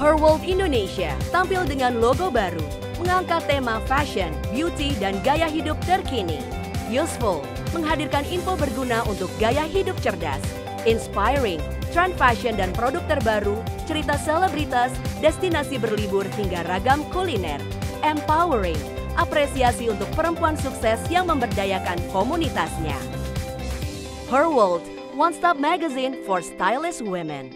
Her World Indonesia tampil dengan logo baru, mengangkat tema fashion, beauty, dan gaya hidup terkini. Useful, menghadirkan info berguna untuk gaya hidup cerdas. Inspiring, trend fashion dan produk terbaru, cerita selebritas, destinasi berlibur hingga ragam kuliner. Empowering, apresiasi untuk perempuan sukses yang memberdayakan komunitasnya. Her World, one-stop magazine for stylish women.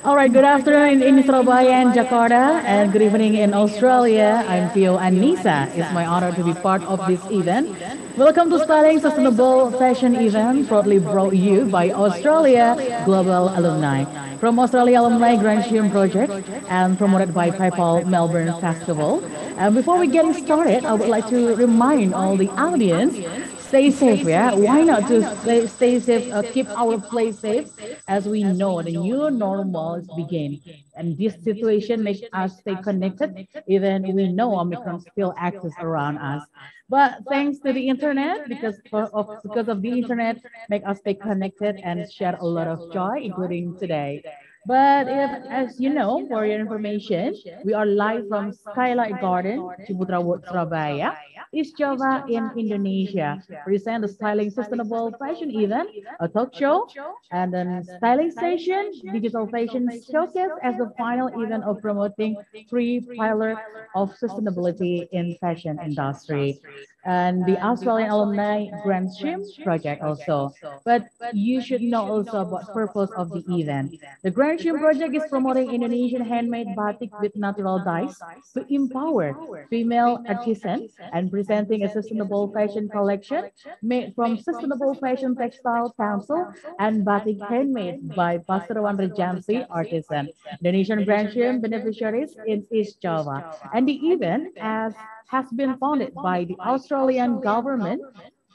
Alright, good afternoon in Surabaya and Jakarta, and good evening in Australia. I'm Theo and Nisa. It's my honor to be part of this event. Welcome to Styling Sustainable Fashion Event, proudly brought you by Australia Global Alumni. From Australian Alumni Grant Scheme project and promoted by PayPal Melbourne Festival. And before we get started, I would like to remind all the audience, stay safe, yeah? Why not to stay safe, keep our place safe, as we know the new normal is beginning. And this situation makes us stay connected, even we know Omicron still exists around us. But thanks to the internet, because of the internet, make us stay connected and share a lot of joy, including today. But as you know, for your information, we are live from Skylight Garden, Ciputra World Surabaya, East Java in Indonesia. Present the Styling Sustainable Fashion event, a talk show, and then styling station, digital fashion showcase as the final event of promoting three pillars of sustainability in fashion industry. and the Australian Alumni Grant Scheme project also. But you should know also about purpose of the event. The Grant Scheme project is promoting Indonesian handmade batik with natural dyes to empower female artisans and presenting a sustainable fashion collection made from sustainable fashion textile Tencel and batik handmade by Pasuruan Regency artisan. Indonesian Grant Scheme beneficiaries in East Java. And the event has been funded by the Australian government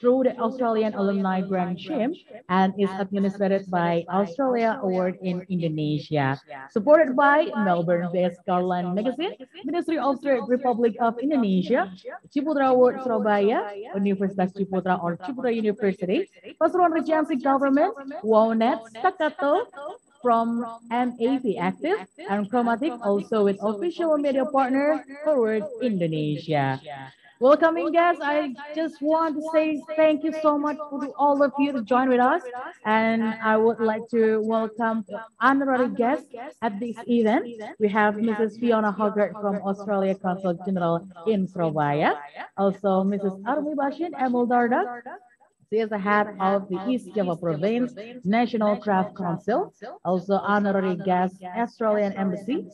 through the Australian Alumni Grant Scheme and is administered by Australia Award in Indonesia. Supported by Melbourne-based Garland Magazine, Ministry of Trade Republic of Indonesia, Ciputra World Surabaya, Universitas Ciputra or Ciputra University, Pasuruan Regency Government, WONET, Staccato, from MAP Active and Chromatic, also with official media partner Her World Indonesia. Welcoming guests, I just want to say thank you so much to all of you to join with us. And I would like to welcome honorary guests at this event. We have Mrs. Fiona Hogarth from Australia Consul General in Surabaya. Also, Mrs. Armi Bashin Emil Dardak. She is the head of the East Java Province National Craft Council. Also, honorary guest, Australian Embassy.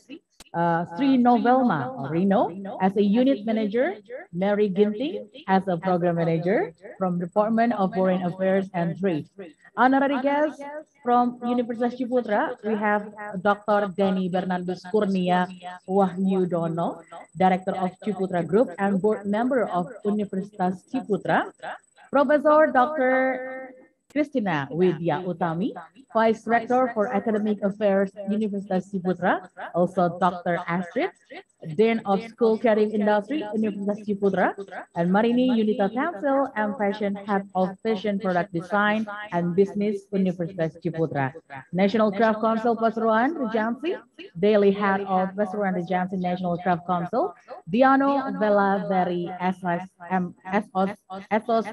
Sri Novelma Rino as a unit manager, Mary Ginting as a program manager from Department of Foreign Affairs and Trade. Honorary guests from Universitas Ciputra, we have Dr. Denny Bernardus Kurnia Wahyudono, Director of Ciputra Group and board member of Universitas Ciputra. Professor Dr. Christina Widya Utami, Vice Rector for Academic Affairs, Universitas Ciputra. Also, Dr. Astrid, Dean of School Creative Industry, Universitas Ciputra. And Marini Yunita Tencel, and Fashion Head of Fashion Product Design and Business, Universitas Ciputra. National Craft Council, Pasuruan Regency, Daily Head of Pasuruan Regency National Craft Council, Diano Vela Veri Esos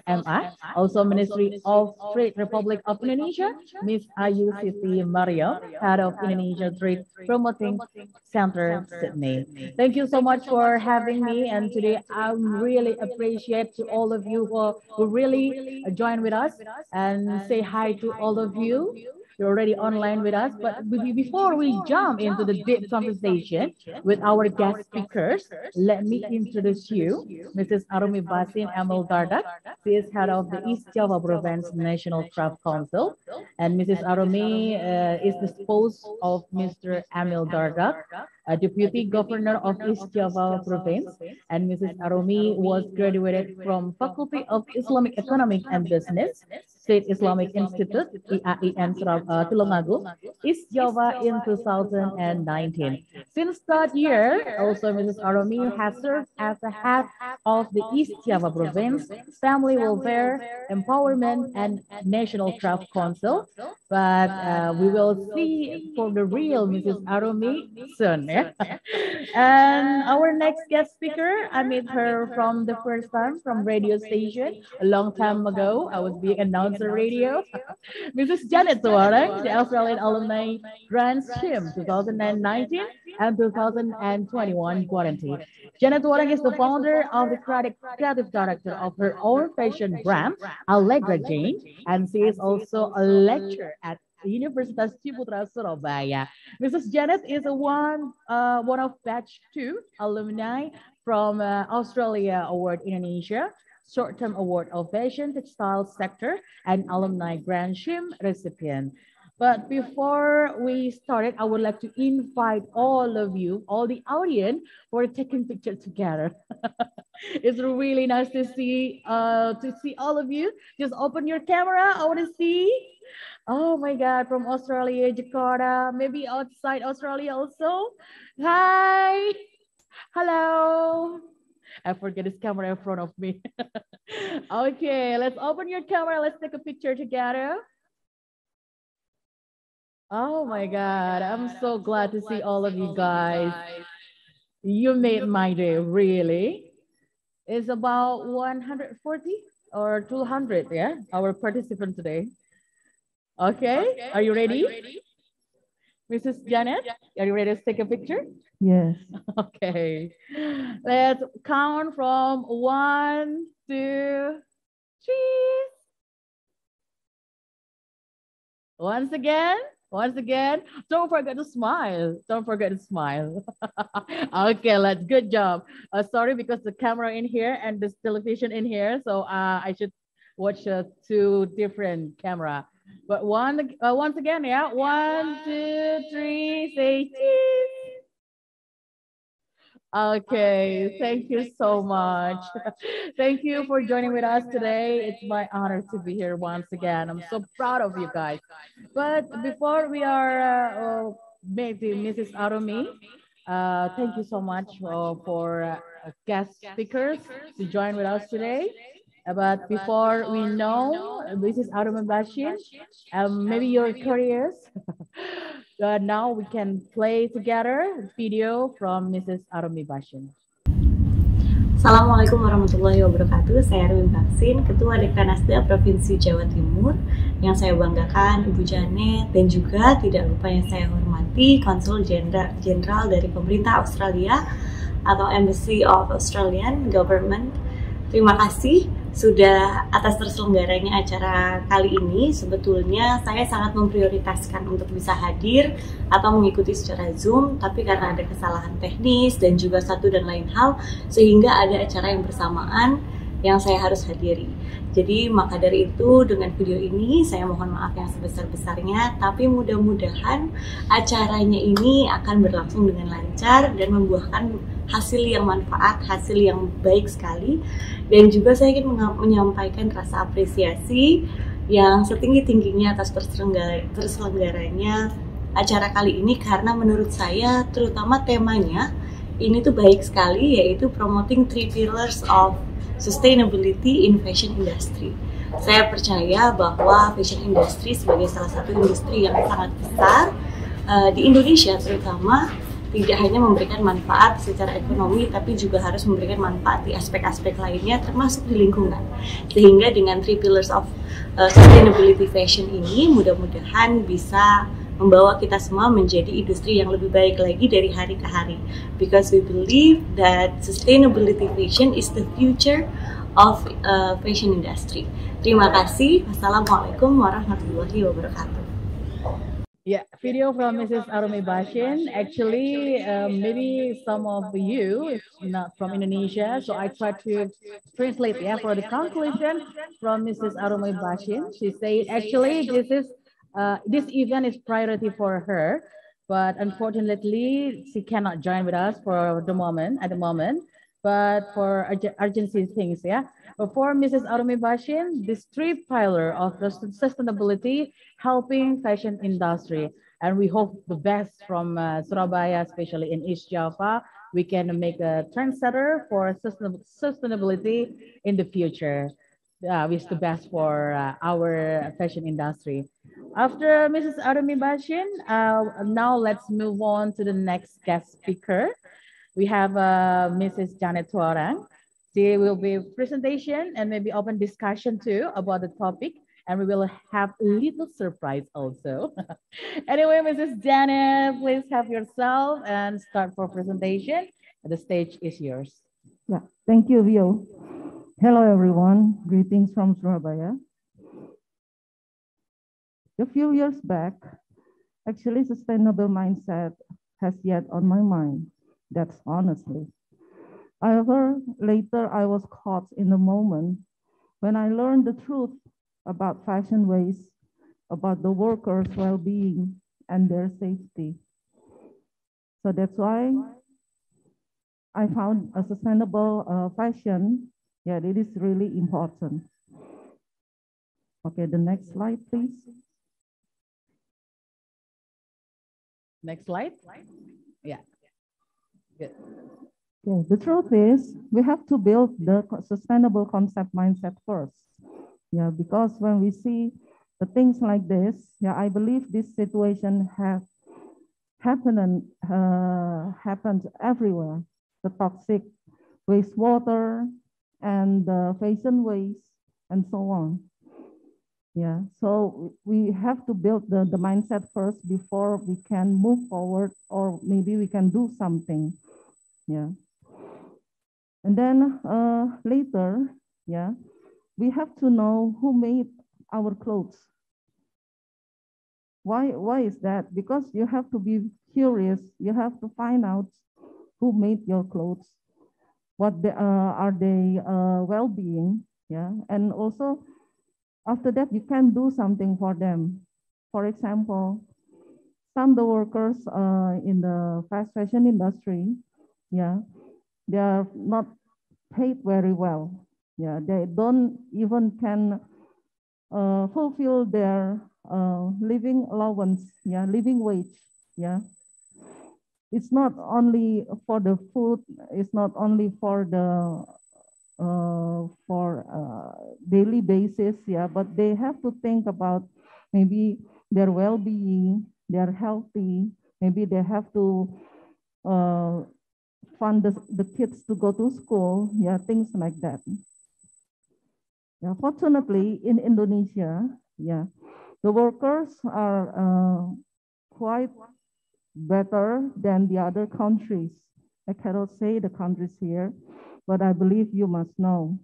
MA, also Ministry of Trade Republic of Indonesia, Miss Ayu Siti Mario, Head of Indonesia Trade Promoting Center, Sydney. Thank you so much for having me, and today I really appreciate to all of you who really join with us and say hi to all of you. You're already online with us, but before we jump into the deep conversation with our guest speakers, let me introduce you, Mrs. Arumi Basin Emil Dardak. She is head of the East Java Province National Craft Council, and Mrs. Arumi is the spouse of Mr. Emil Dardak, Deputy Governor of East Java Province, and Mrs. Arumi was graduated from Faculty of Islamic Economic and Business, State Islamic Institute, IAIN Tulungagung, East Java in 2019. Since that year, also Mrs. Arumi has served as the head of the East Java Province Family Welfare, Empowerment, and National Craft Council. But we will see for the real Mrs. Arumi soon. Yeah? And our next guest speaker, I met her from the first time from radio station a long time ago. I was being announcer radio. Mrs. Janet Tuareg, the Australian Alumni Grant Scheme 2019 and 2021 guarantee. Janet Tuareg is the founder of the creative director of her own fashion brand, Allegra Jane, and she is also a lecturer at Universitas Ciputra Surabaya. Mrs. Janet is one of batch 2 alumni from Australia Award Indonesia, short-term award of fashion textile sector, and alumni grant scheme recipient. But before we started, I would like to invite all of you, all the audience, for taking pictures together. It's really nice to see all of you. Just open your camera. I want to see. Oh my God, from Australia, Jakarta, maybe outside Australia also. Hi, hello. I forget this camera in front of me. Okay, let's open your camera. Let's take a picture together. Oh my God, I'm so glad to see all of you guys. You made my day, really. It's about 140 or 200, yeah, our participant today. Okay, are you ready? Mrs. Janet, are you ready to take a picture? Yes. Okay, let's count from 1 2, cheese. Once again, don't forget to smile. Don't forget to smile. Okay, let's good job. Sorry because the camera in here and this television in here, so I should watch two different camera. But once again, yeah, 1, 2, 3, say cheese. Okay, thank you so much. Thank you for joining with us today. It's my honor to be here once again. I'm so proud of you guys. But before we are meeting Mrs. Arumi, thank you so much for guest speakers to join with us today. But before we know Mrs. Arumi Bashir, maybe you're curious. Now we can play together video from Mrs. Arumi Bashir. Assalamualaikum warahmatullahi wabarakatuh. Saya Arumi Baksin, Ketua Dekranasda Provinsi Jawa Timur. Yang saya banggakan Ibu Janet dan juga tidak lupa yang saya hormati Konsul Jenderal dari pemerintah Australia atau Embassy of Australian Government. Terima kasih sudah atas terselenggaranya acara kali ini. Sebetulnya saya sangat memprioritaskan untuk bisa hadir atau mengikuti secara Zoom, tapi karena ada kesalahan teknis dan juga satu dan lain hal, sehingga ada acara yang bersamaan yang saya harus hadiri. Jadi maka dari itu dengan video ini saya mohon maaf yang sebesar-besarnya, tapi mudah-mudahan acaranya ini akan berlangsung dengan lancar dan membuahkan hasil yang manfaat, hasil yang baik sekali. Dan juga saya ingin menyampaikan rasa apresiasi yang setinggi-tingginya atas terselenggaranya acara kali ini, karena menurut saya terutama temanya ini tuh baik sekali, yaitu promoting 3 pillars of sustainability in fashion industry. Saya percaya bahwa fashion industry sebagai salah satu industri yang sangat besar di Indonesia terutama, tidak hanya memberikan manfaat secara ekonomi, tapi juga harus memberikan manfaat di aspek-aspek lainnya, termasuk di lingkungan. Sehingga dengan 3 pillars of sustainability fashion ini mudah-mudahan bisa membawa kita semua menjadi industri yang lebih baik lagi dari hari ke hari. Because we believe that sustainability fashion is the future of fashion industry. Terima kasih. Wassalamualaikum warahmatullahi wabarakatuh. Yeah, video from Mrs. Arumi Bashin. Actually, maybe some of you is not from Indonesia, so I try to translate. Yeah, for the conclusion from Mrs. Arumi Bashin, she said actually this event is priority for her, but unfortunately she cannot join with us for the moment at the moment. But for urgency things, yeah. But for Mrs. Arumi Bashin, this 3 pillar of the sustainability helping fashion industry, and we hope the best from Surabaya, especially in East Java. We can make a trendsetter for sustainability in the future. Wish the best for our fashion industry. After Mrs. Arumi Bashin, now let's move on to the next guest speaker. We have Mrs. Janet Tuarang. She will be presentation and maybe open discussion too about the topic, and we will have a little surprise also. Anyway, Mrs. Janet, please have yourself and start for presentation. The stage is yours. Yeah, thank you, Vio. Hello, everyone. Greetings from Surabaya. A few years back, actually, sustainable mindset has yet on my mind. That's honestly. However, later I was caught in the moment when I learned the truth about fashion waste, about the workers' well-being and their safety. So that's why I found a sustainable fashion. Yeah, it is really important. Okay, the next slide, please. Next slide. Yeah. Good. Okay, the truth is we have to build the sustainable concept mindset first. Yeah, because when we see the things like this, yeah, I believe this situation has happened everywhere. The toxic wastewater and the fashion waste and so on. Yeah, so we have to build the mindset first before we can move forward, or maybe we can do something. Yeah. And then later, yeah, we have to know who made our clothes. Why is that? Because you have to be curious. You have to find out who made your clothes. What are they well-being? Yeah, and also after that you can do something for them. For example, some of the workers in the fast fashion industry, yeah, they are not paid very well. Yeah, they don't even can fulfill their living allowance, yeah, living wage, yeah. It's not only for the food, it's not only for the daily basis, yeah, but they have to think about maybe their well-being, they're healthy, maybe they have to uh, fund the kids to go to school, yeah, things like that. Yeah, fortunately, in Indonesia, yeah, the workers are quite better than the other countries. I cannot say the countries here, but I believe you must know.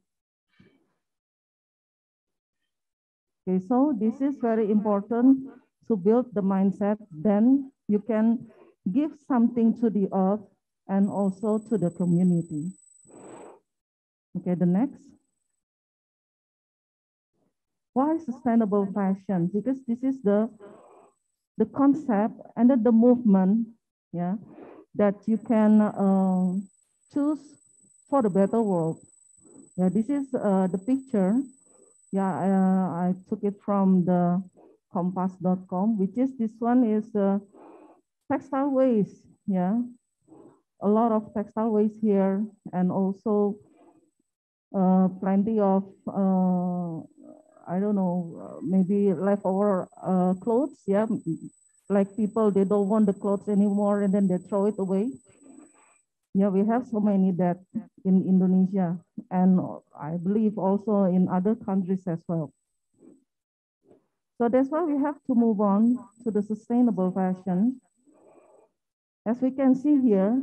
Okay, so this is very important to build the mindset. Then you can give something to the earth and also to the community. Okay, the next. Why sustainable fashion? Because this is the concept and the movement, yeah, that you can choose for the better world. Yeah, this is the picture. Yeah, I took it from the compass.com, which is this one is textile waste. Yeah, a lot of textile waste here, and also plenty of I don't know, maybe leftover clothes. Yeah, like people, they don't want the clothes anymore and then they throw it away. Yeah, we have so many that in Indonesia, and I believe also in other countries as well. So that's why we have to move on to the sustainable fashion. As we can see here,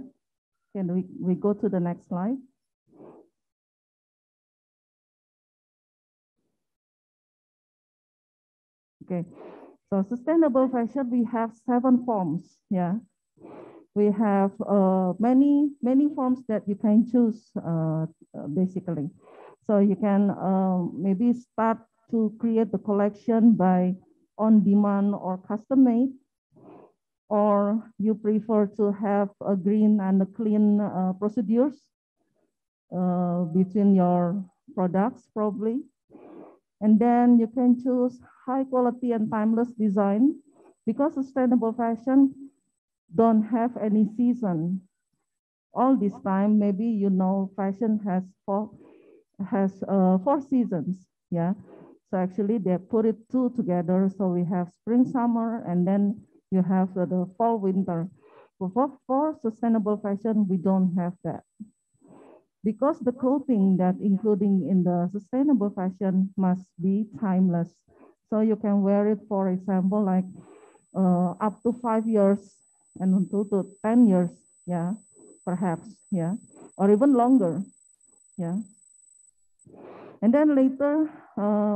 can we go to the next slide? Okay, so sustainable fashion, we have 7 forms, yeah. We have many forms that you can choose basically. So you can maybe start to create the collection by on demand or custom made, or you prefer to have a green and a clean procedures between your products probably. And then you can choose high quality and timeless design, because sustainable fashion don't have any season. All this time, maybe you know fashion has 4 seasons, yeah. So actually they put it 2 together. So we have spring, summer, and then you have the fall, winter. For sustainable fashion, we don't have that. Because the clothing that including in the sustainable fashion must be timeless. So you can wear it, for example, like up to 5 years and 2 to 10 years, yeah, perhaps, yeah, or even longer, yeah. And then later,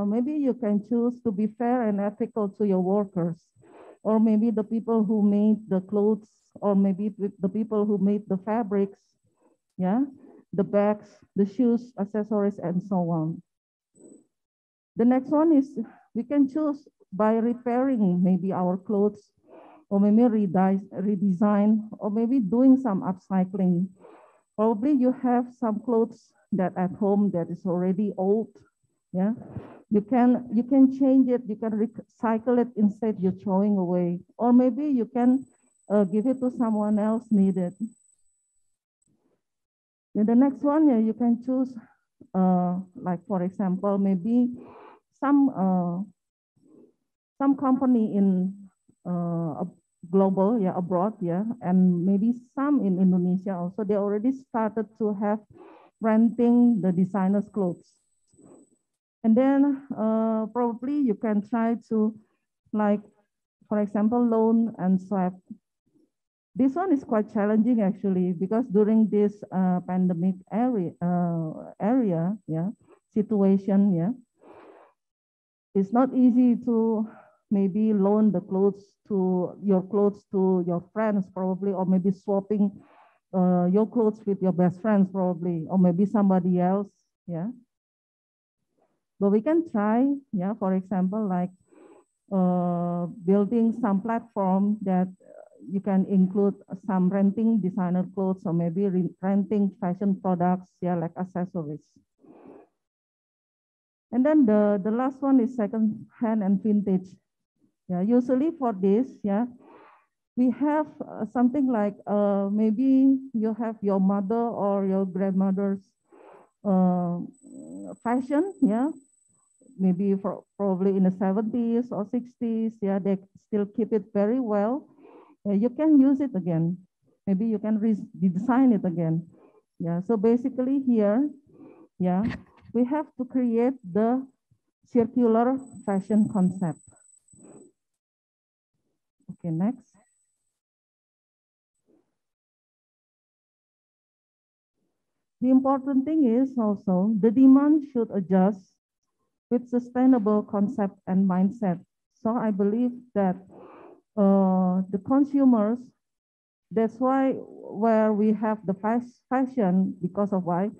maybe you can choose to be fair and ethical to your workers, or maybe the people who made the clothes, or maybe the people who made the fabrics, yeah, the bags, the shoes, accessories, and so on. The next one is we can choose by repairing maybe our clothes, or maybe redesign, or maybe doing some upcycling. Probably you have some clothes that at home that is already old, yeah. You can change it, you can recycle it instead you're throwing away, or maybe you can give it to someone else needed. Then the next one, yeah, you can choose, like for example, maybe some company in global, yeah, abroad, yeah, and maybe some in Indonesia also. They already started to have renting the designers' clothes, and then probably you can try to, like, for example, loan and swap. This one is quite challenging actually, because during this pandemic area, yeah, situation, yeah. It's not easy to maybe loan the clothes to your friends probably, or maybe swapping your clothes with your best friends probably, or maybe somebody else, yeah. But we can try, yeah, for example, like building some platform that you can include some renting designer clothes, or maybe renting fashion products, yeah, like accessories. And then the last one is second hand and vintage. Yeah, usually for this, yeah, we have something like maybe you have your mother or your grandmother's fashion, yeah, maybe probably in the 70s or 60s, yeah, they still keep it very well. You can use it again. Maybe you can redesign it again. Yeah, so basically here, yeah, we have to create the circular fashion concept. Okay, next. The important thing is also the demand should adjust with sustainable concept and mindset. So I believe that the consumers, that's why where we have the fashion, because of why?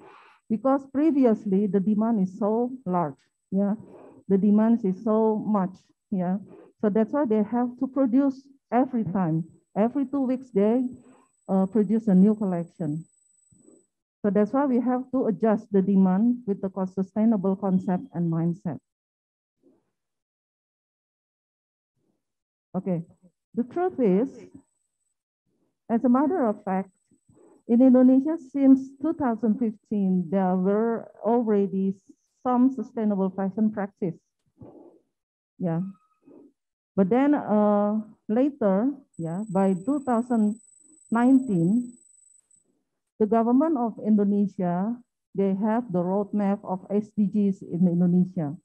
Because previously the demand is so large, yeah. The demand is so much, yeah. So that's why they have to produce every time. Every 2 weeks they produce a new collection. So that's why we have to adjust the demand with the sustainable concept and mindset. Okay, the truth is, as a matter of fact, in Indonesia since 2015, there were already some sustainable fashion practice. Yeah, but then later, yeah, by 2019, the government of Indonesia, they have the roadmap of SDGs in Indonesia.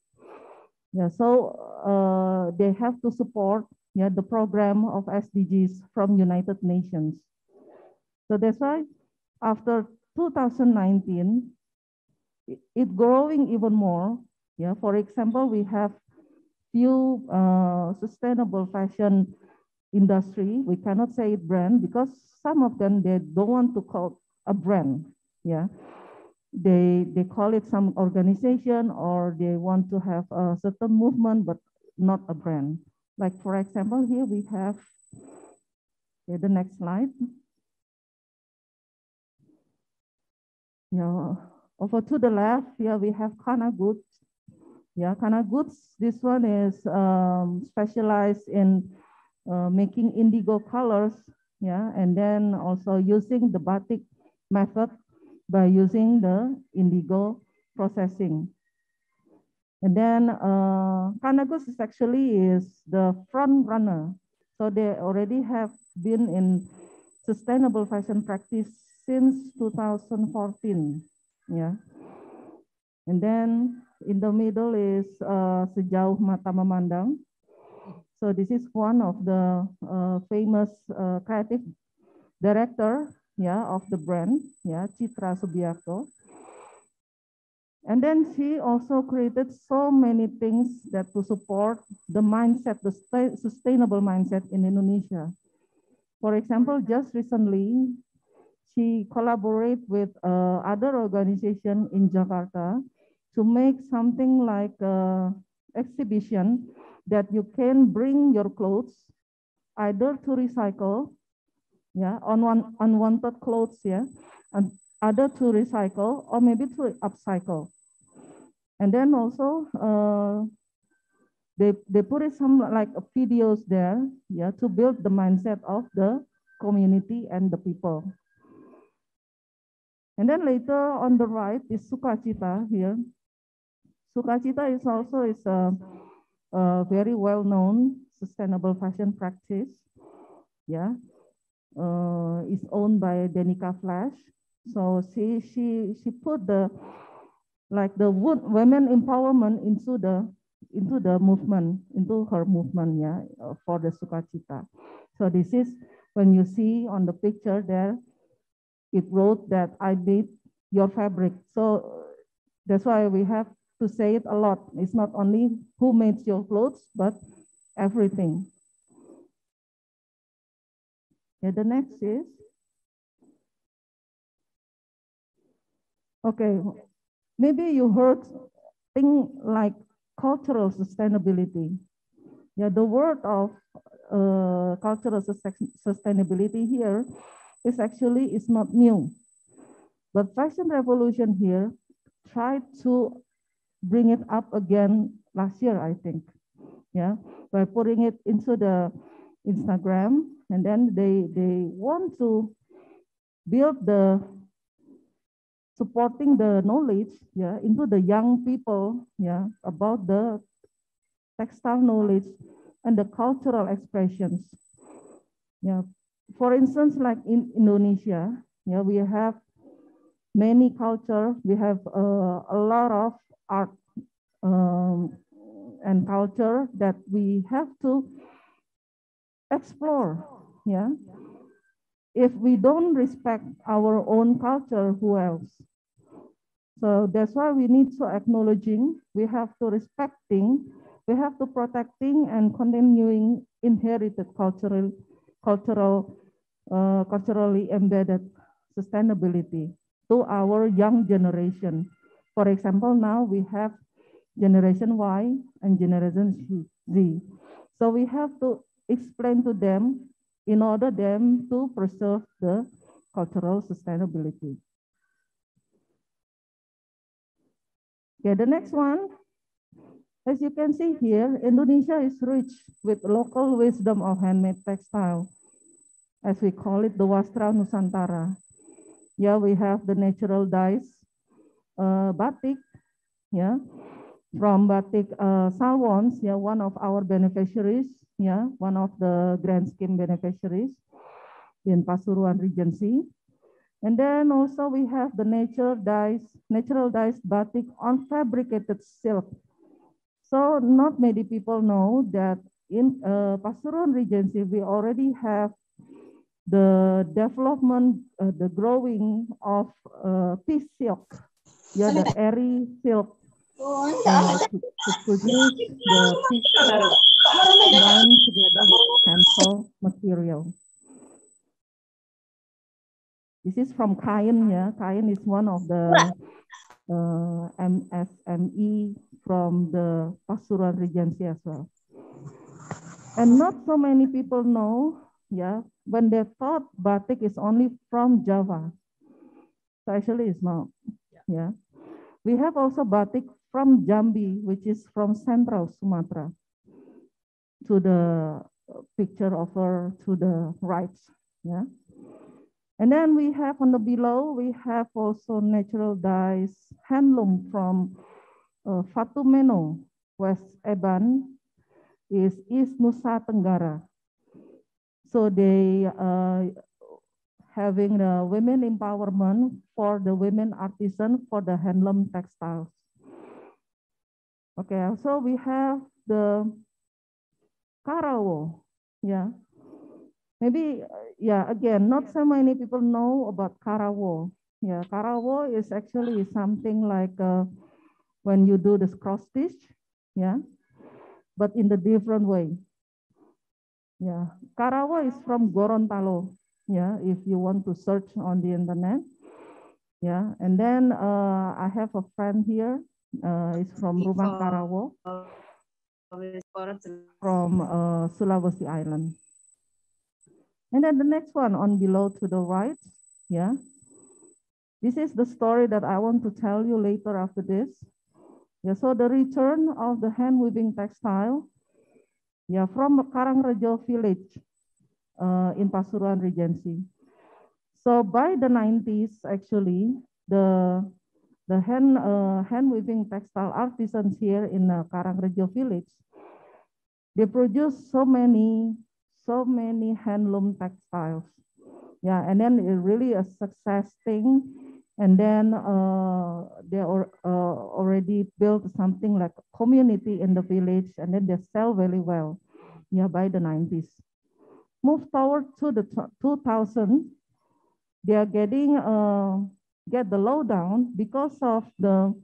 Yeah, so they have to support, yeah, the program of SDGs from United Nations. So that's why after 2019, it growing even more. Yeah, for example, we have few sustainable fashion industry. We cannot say it brand because some of them, they don't want to call a brand. Yeah, they call it some organization, or they want to have a certain movement, but not a brand. Like for example, here we have, okay, the next slide. Yeah, over to the left, yeah, we have Kana Goods. Yeah, Kana Goods, this one is specialized in making indigo colors, yeah, and then also using the batik method by using the indigo processing. And then Kana Goods is actually the front runner. So they already have been in sustainable fashion practice since 2014, yeah. And then in the middle is Sejauh Mata Memandang. So this is one of the famous creative director, yeah, of the brand, yeah, Citra Subiakto. And then she also created so many things that to support the mindset, the sustainable mindset in Indonesia. For example, just recently, she collaborated with other organization in Jakarta to make something like exhibition that you can bring your clothes either to recycle, yeah, unwanted clothes, yeah, and other to recycle or maybe to upcycle. And then also they put some like videos there, yeah, to build the mindset of the community and the people. And then later on the right is Sukacita here. Sukacita is also a very well-known sustainable fashion practice. Yeah, it's owned by Denika Flash. So she put the women empowerment into the movement, into her movement, yeah, for the Sukacita. So this is when you see on the picture there, it wrote that I made your fabric. So that's why we have to say it a lot. It's not only who makes your clothes, but everything. Yeah, the next is, okay, maybe you heard thing like cultural sustainability. Yeah, the word of cultural sustainability here is not new. But Fashion Revolution here tried to bring it up again last year, I think. Yeah, by putting it into the Instagram, and then they want to build the supporting the knowledge, yeah, into the young people, yeah, about the textile knowledge and the cultural expressions. Yeah, for instance, like in Indonesia, yeah, we have many culture. We have a lot of art and culture that we have to explore. Yeah, if we don't respect our own culture, who else? So that's why we need to acknowledging, we have to respecting, we have to protecting and continuing inherited culturally embedded sustainability to our young generation. For example, now we have Generation Y and Generation Z. So we have to explain to them in order them to preserve the cultural sustainability. Okay, the next one, as you can see here, Indonesia is rich with local wisdom of handmade textile, as we call it, the Wastra Nusantara. Yeah, we have the natural dyes, batik, yeah, from batik salons, yeah, one of our beneficiaries, yeah, one of the grant scheme beneficiaries in Pasuruan Regency. And then also we have the natural dyes batik on fabricated silk. So not many people know that in Pasuruan Regency, we already have the development, the growing of piece silk, yeah, the airy silk, to produce the piece silk combined together with Tencel material. This is from Kain, yeah. Kain is one of the MSME from the Pasuruan Regency as well. And not so many people know, yeah, when they thought batik is only from Java. So actually it's not, yeah. We have also batik from Jambi, which is from Central Sumatra, to the picture of her to the right, yeah. And then we have on the below, we have also natural dyes, handloom from Fatumeno, West Eban, is East Nusa Tenggara. So they having the women empowerment for the women artisan for the handloom textiles. Okay, so we have the Karawo, yeah. Maybe, yeah, again, not so many people know about Karawo. Yeah, Karawo is actually something like when you do this cross stitch, yeah, but in the different way. Yeah, Karawo is from Gorontalo. Yeah, if you want to search on the internet. Yeah, and then I have a friend here. It's from Rumah Karawo, from Sulawesi Island. And then the next one on below to the right, yeah. This is the story that I want to tell you later after this. Yeah, so the return of the hand weaving textile, yeah, from Karangrejo village in Pasuruan Regency. So by the 90s, actually, the hand weaving textile artisans here in Karangrejo village, they produce so many handloom textiles. Yeah, and then it really a success thing. And then they already built something like a community in the village, and then they sell very well. Yeah, by the 90s. Move forward to the 2000, they are getting get the lowdown because of the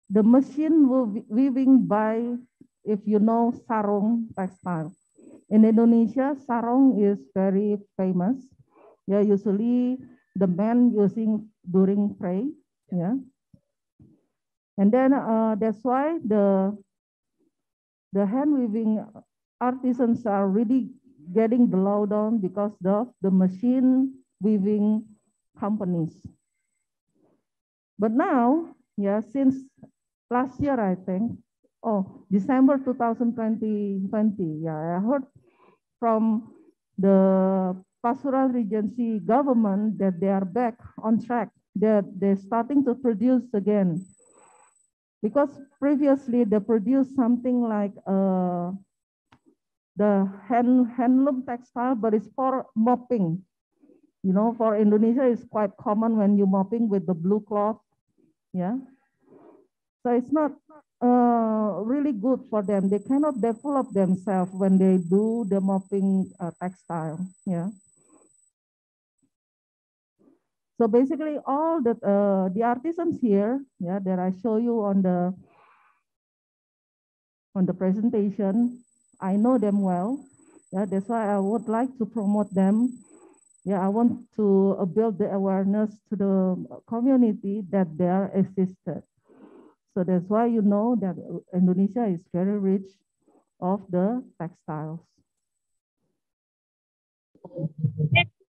the machine weaving by, if you know, sarung textile. In Indonesia, sarung is very famous. Yeah, usually the men using during pray. Yeah, and then that's why the hand weaving artisans are really getting the lowdown because of the machine weaving companies. But now, yeah, since last year, I think, December 2020, yeah, I heard from the Pasuruan Regency Government that they are back on track, that they're starting to produce again. Because previously they produced something like the handloom textile, but it's for mopping. You know, for Indonesia, it's quite common when you're mopping with the blue cloth. Yeah. So it's not really good for them. They cannot develop themselves when they do the mopping textile. Yeah. So basically, all the artisans here, yeah, that I show you on the presentation, I know them well. Yeah, that's why I would like to promote them. Yeah, I want to build the awareness to the community that they are existed. So that's why you know that Indonesia is very rich of the textiles.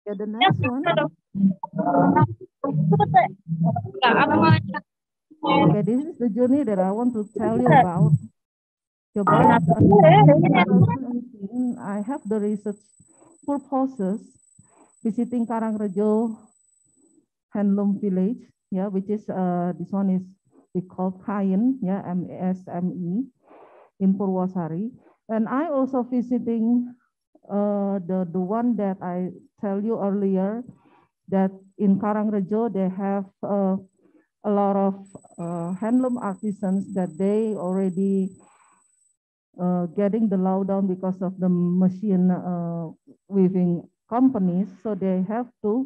Yeah, the next one. Okay, this is the journey that I want to tell you about. About 2018, I have the research purposes visiting Karangrejo Handloom Village, yeah, which is this one is we call Kain, yeah, MSME in Purwosari, and I also visiting the one that I tell you earlier that in Karangrejo they have a lot of handloom artisans that they already getting the lowdown because of the machine weaving companies. So they have to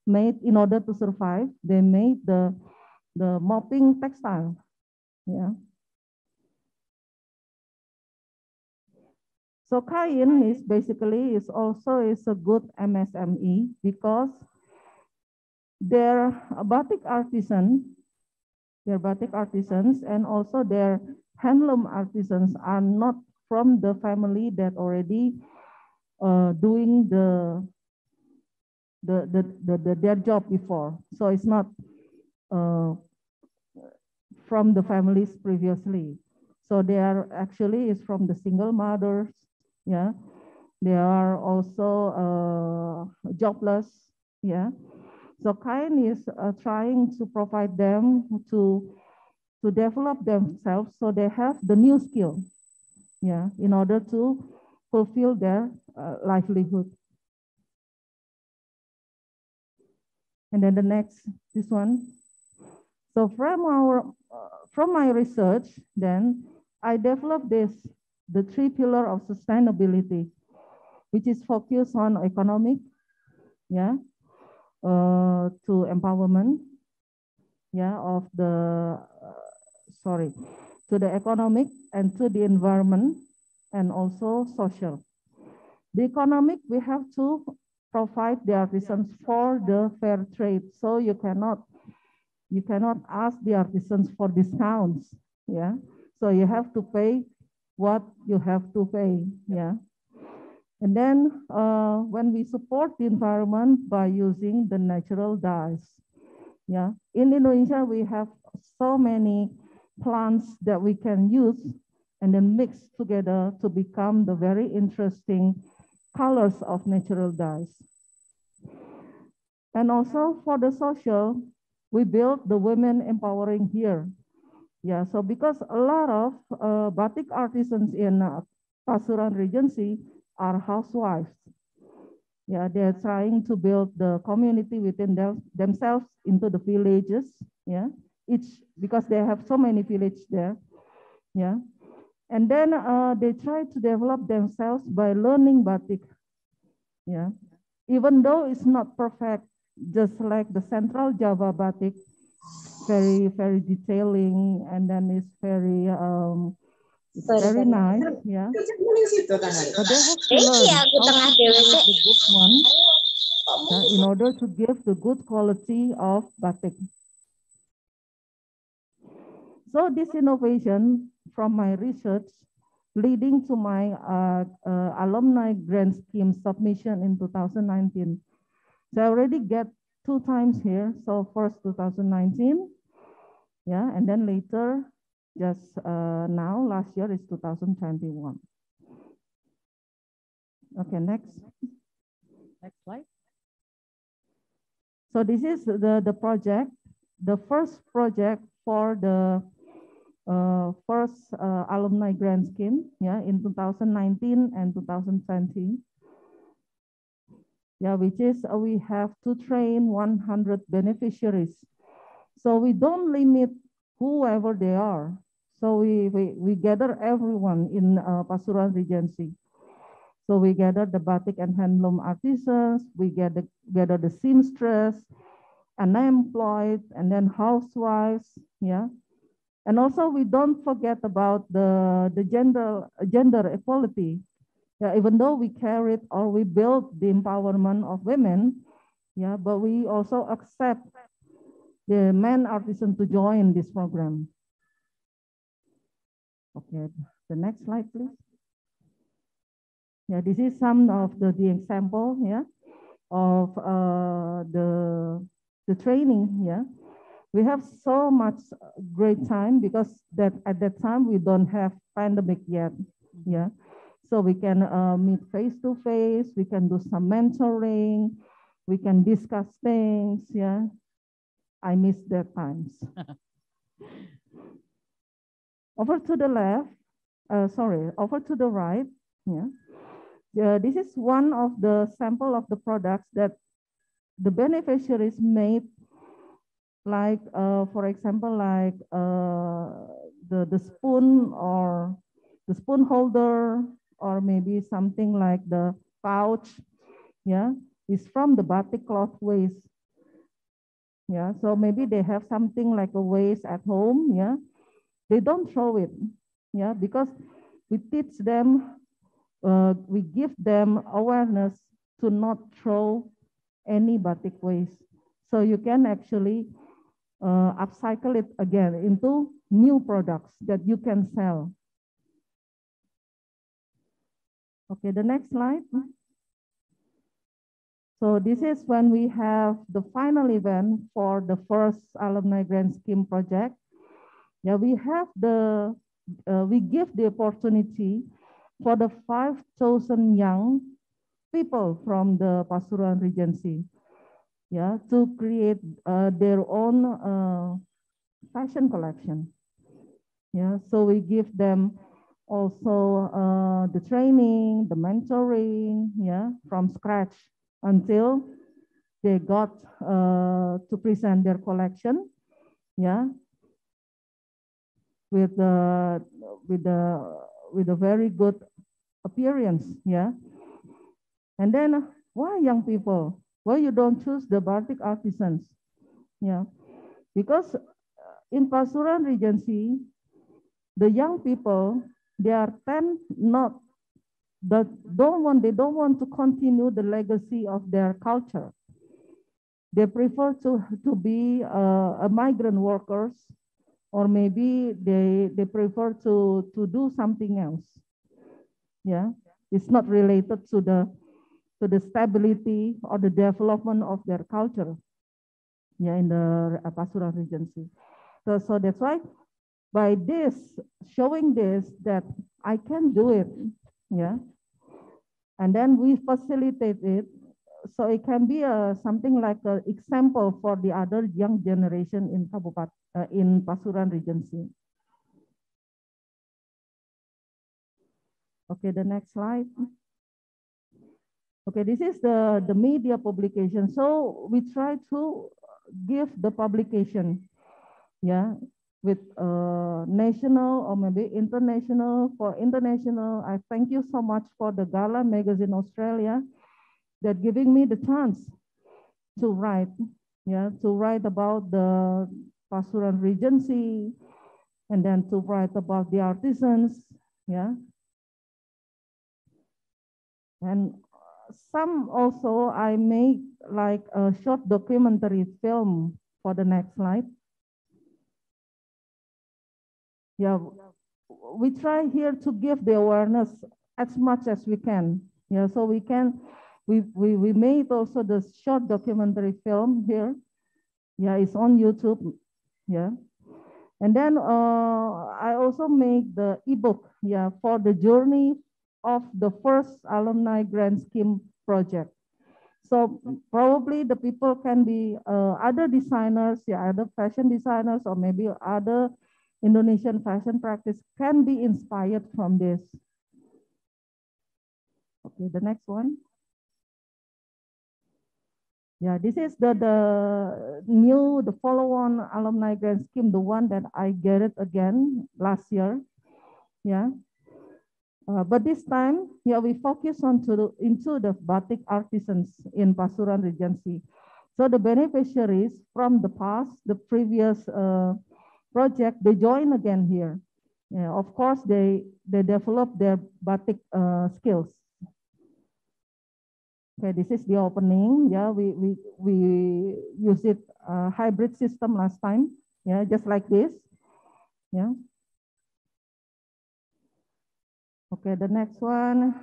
make, in order to survive, they made the mopping textile. Yeah. So Kain is basically also a good MSME because they're batik artisans, and also their handloom artisans are not from the family that already doing their job before. So it's not from the families previously. So they are actually is from the single mothers. Yeah, they are also jobless. Yeah. So Kain is trying to provide them to develop themselves so they have the new skill, yeah, in order to fulfill their livelihood. And then the next, this one. So from my research, then I developed the 3 pillars of sustainability, which is focused on economic, yeah, to empowerment, yeah, of the to the economic and to the environment, and also social. The economic, we have to provide the artisans for the fair trade. So you cannot ask the artisans for discounts, yeah. So you have to pay what you have to pay, yeah. And then when we support the environment by using the natural dyes, yeah. In Indonesia, we have so many plants that we can use and then mix together to become the very interesting colors of natural dyes. And also for the social, we built the women empowering here. Yeah, so because a lot of batik artisans in Pasuruan Regency are housewives. Yeah, they're trying to build the community within themselves into the villages. Yeah, because they have so many villages there. Yeah, and then they try to develop themselves by learning batik. Yeah, even though it's not perfect, just like the Central Java batik, very detailing, and then it's very nice, yeah. But they have to learn how to curate the good one in order to give the good quality of batik. So this innovation from my research leading to my alumni grant scheme submission in 2019. So I already get 2 times here. So first 2019, yeah, and then later, just now, last year is 2021. Okay, next slide. So this is the project, the first project for the first alumni grant scheme, yeah, in 2019 and 2020. Yeah, which is we have to train 100 beneficiaries. So we don't limit whoever they are. So we gather everyone in Pasuruan Regency. So we gather the batik and handloom artisans, we gather the seamstress, unemployed, and then housewives, yeah. And also we don't forget about the gender equality. Yeah, even though we carried or we built the empowerment of women, yeah, but we also accept the men artisans to join this program. Okay, the next slide, please. Yeah, this is some of the example, yeah, of the training, yeah. We have so much great time because at that time we don't have pandemic yet, yeah. So we can meet face to face, we can do some mentoring, we can discuss things, yeah. I miss that times. Over to the left, over to the right, yeah. This is one of the sample of the products that the beneficiaries made, like, for example, like the spoon or the spoon holder, or maybe something like the pouch, yeah, is from the batik cloth waste. Yeah, so maybe they have something like a waste at home, yeah. They don't throw it, yeah, because we teach them, we give them awareness to not throw any batik waste. So you can actually upcycle it again into new products that you can sell. Okay, the next slide. So this is when we have the final event for the first alumni grant scheme project. Yeah, we have we give the opportunity for the 5,000 young people from the Pasuruan Regency, yeah, to create their own fashion collection. Yeah, so we give them also the training, the mentoring, yeah, from scratch until they got to present their collection, yeah, with a very good appearance, yeah. And then why young people? Why you don't choose the batik artisans? Yeah, because in Pasuruan Regency, the young people, they don't want to continue the legacy of their culture. They prefer to be a migrant workers, or maybe they prefer to do something else. Yeah, it's not related to the stability or the development of their culture. Yeah, in the Pasuruan Regency. So that's why, by this, showing this, that I can do it, yeah, and then we facilitate it, so it can be something like an example for the other young generation in Pasuruan Regency. Okay, the next slide. Okay, this is the media publication. So we try to give the publication, yeah, with national or maybe international. For international, I thank you so much for the Garland Magazine Australia that giving me the chance to write, yeah, to write about the Pasuruan Regency, and then to write about the artisans, yeah. And some also I make like a short documentary film for the next slide. Yeah, we try here to give the awareness as much as we can. Yeah, so we made also the short documentary film here. Yeah, it's on YouTube. Yeah. And then I also make the ebook, yeah, for the journey of the first alumni grant scheme project. So probably the people can be other designers, yeah, other fashion designers, or maybe other Indonesian fashion practice can be inspired from this. Okay, the next one. Yeah, this is the follow-on alumni grant scheme, the one that I get it again last year. Yeah. But this time, yeah, we focus into the batik artisans in Pasuruan Regency. So the beneficiaries from the past, the previous project, they join again here. Yeah, of course, they develop their batik skills. Okay, this is the opening. Yeah, we use it hybrid system last time. Yeah, just like this. Yeah. Okay, the next one.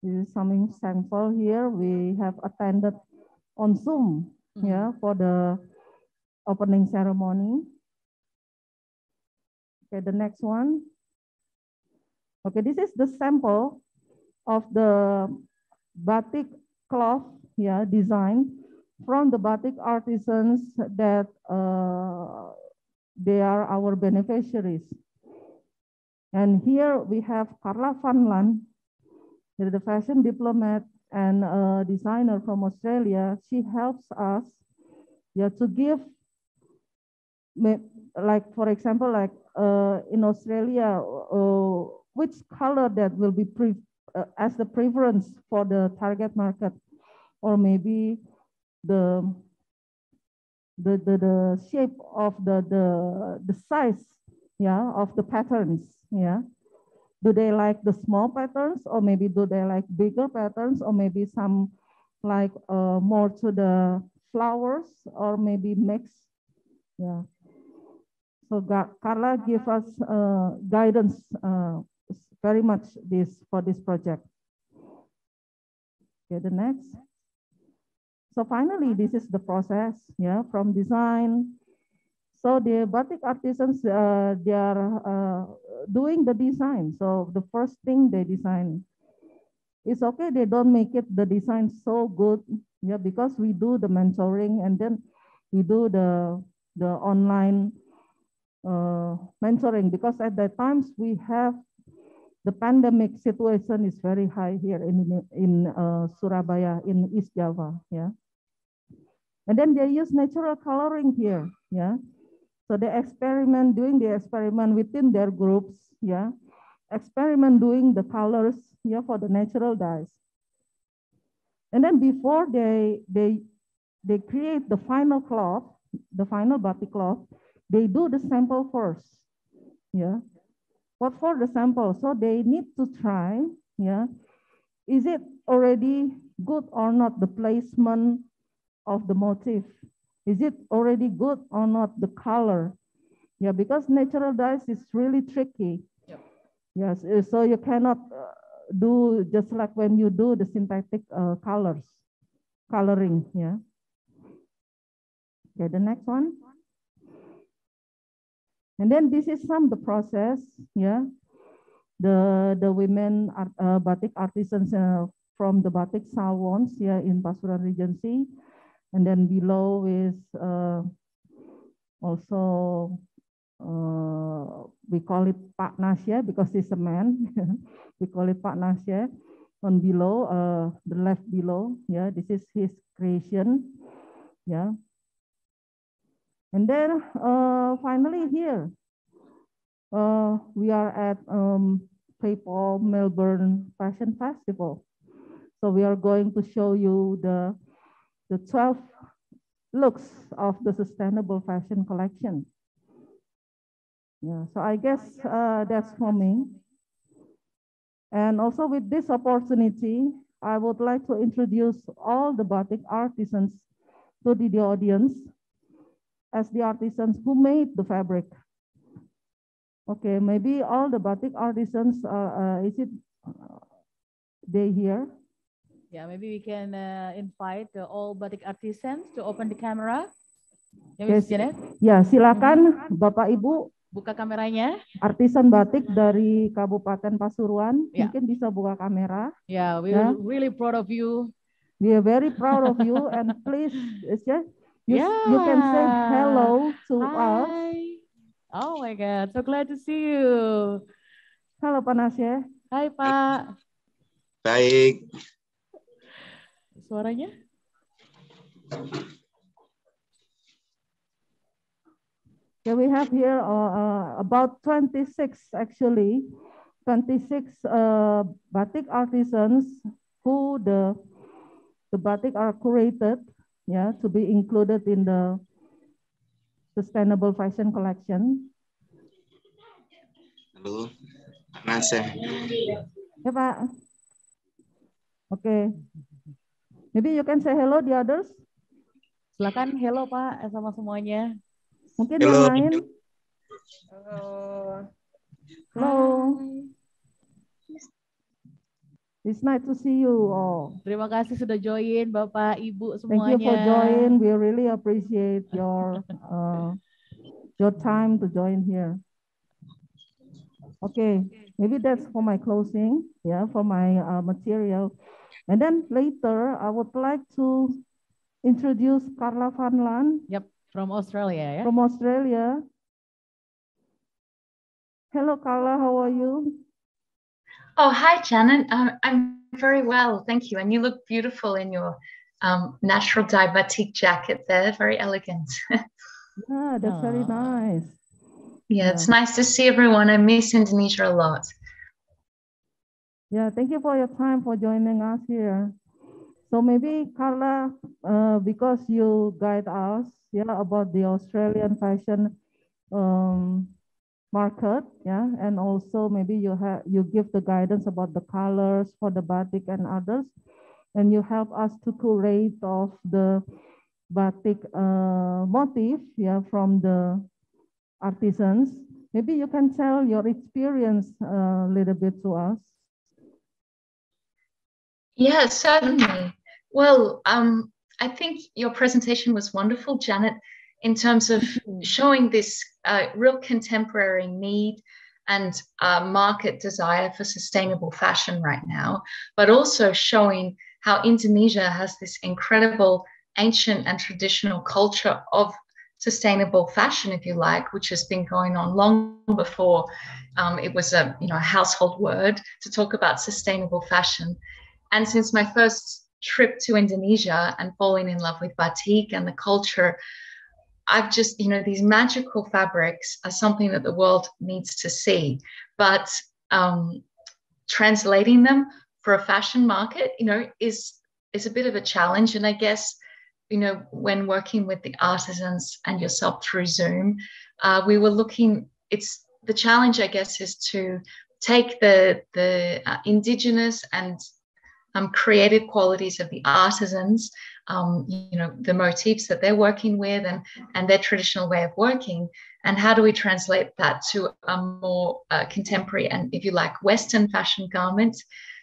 This is something sample here. We have attended on Zoom. Yeah, for the opening ceremony. Okay, the next one. Okay, this is the sample of the batik cloth, yeah, design from the batik artisans that they are our beneficiaries. And here we have Carla Van Lan, the fashion diplomat and a designer from Australia. She helps us, yeah, to give, like for example, like in Australia, which color that will be as the preference for the target market, or maybe the shape of the size, yeah, of the patterns, yeah. Do they like the small patterns, or maybe do they like bigger patterns, or maybe some like more to the flowers, or maybe mix, yeah. So Carla give us guidance very much for this project. Okay, the next. So finally, this is the process, yeah, from design. So the batik artisans, they are doing the design. So the first thing they design, it's okay, they don't make it the design so good, yeah, because we do the mentoring, and then we do the online mentoring, because at that times we have the pandemic situation is very high here in Surabaya, in East Java, yeah. And then they use natural coloring here, yeah. So they doing the experiment within their groups, yeah. Experiment doing the colors, yeah, for the natural dyes. And then before they create the final cloth, the final batik cloth, they do the sample first, yeah. What for the sample? So they need to try, yeah, is it already good or not, the placement of the motif? Is it already good or not, the color? Yeah, because natural dyes is really tricky. Yep. Yes, so you cannot do just like when you do the synthetic coloring, yeah. Okay, the next one. And then this is the process, yeah. The women batik artisans from the batik salons, yeah, in Pasuruan Regency, and then below is also we call it Pak Nasya because he's a man. We call it Pak Nasya. On below, the left below, yeah, this is his creation, yeah. And then finally here, we are at PayPal Melbourne Fashion Festival. So we are going to show you the 12 looks of the sustainable fashion collection. Yeah, so I guess that's for me. And also with this opportunity, I would like to introduce all the batik artisans to the audience as the artisans who made the fabric. Okay, maybe all the batik artisans, is it they here? Yeah, maybe we can invite all batik artisans to open the camera. Ya, Miss Janet? Ya, silakan Bapak Ibu. Buka kameranya. Artisan batik dari Kabupaten Pasuruan, Yeah. mungkin bisa buka kamera. Yeah, we're really proud of you. We are very proud of you, and please, you can say hello to us. Oh my God, so glad to see you. Halo Pak Nasya. Hai Pak. Baik. Suaranya? Yeah, we have here about 26 actually, 26 batik artisans who the batik are curated, yeah, to be included in the sustainable fashion collection. Halo, Nasa. Ya Pak. Okay. Maybe you can say hello the others. Silakan hello Pak sama semuanya. Mungkin Hello. yang lain. Halo. Hello. It's nice to see you all. Terima kasih sudah join Bapak, Ibu semuanya. Thank you for joining. We really appreciate your time to join here. Okay, maybe that's for my closing, yeah, for my material. And then later, I would like to introduce Carla Van Lan. Yep, from Australia, yeah? From Australia. Hello, Carla, how are you? Oh, hi, Janet. I'm very well, thank you. And you look beautiful in your natural dye batik jacket there, very elegant. Yeah, that's very nice. Yeah, it's nice to see everyone. I miss Indonesia a lot. Yeah, thank you for your time for joining us here. So maybe Carla, because you guide us, yeah, about the Australian fashion market, yeah, and also maybe you give the guidance about the colors for the batik and others, and you help us to curate of the batik motif, yeah, from the artisans. Maybe you can tell your experience a little bit to us. Yeah, certainly. Well, I think your presentation was wonderful, Janet, in terms of showing this real contemporary need and market desire for sustainable fashion right now, but also showing how Indonesia has this incredible ancient and traditional culture of sustainable fashion, if you like, which has been going on long before it was a household word to talk about sustainable fashion. And since my first trip to Indonesia and falling in love with batik and the culture, I've just, these magical fabrics are something that the world needs to see. But translating them for a fashion market, is a bit of a challenge. And I guess, when working with the artisans and yourself through Zoom, we were looking, the challenge, I guess, is to take the indigenous and creative qualities of the artisans, the motifs that they're working with and their traditional way of working, and how do we translate that to a more contemporary and, if you like, Western fashion garment.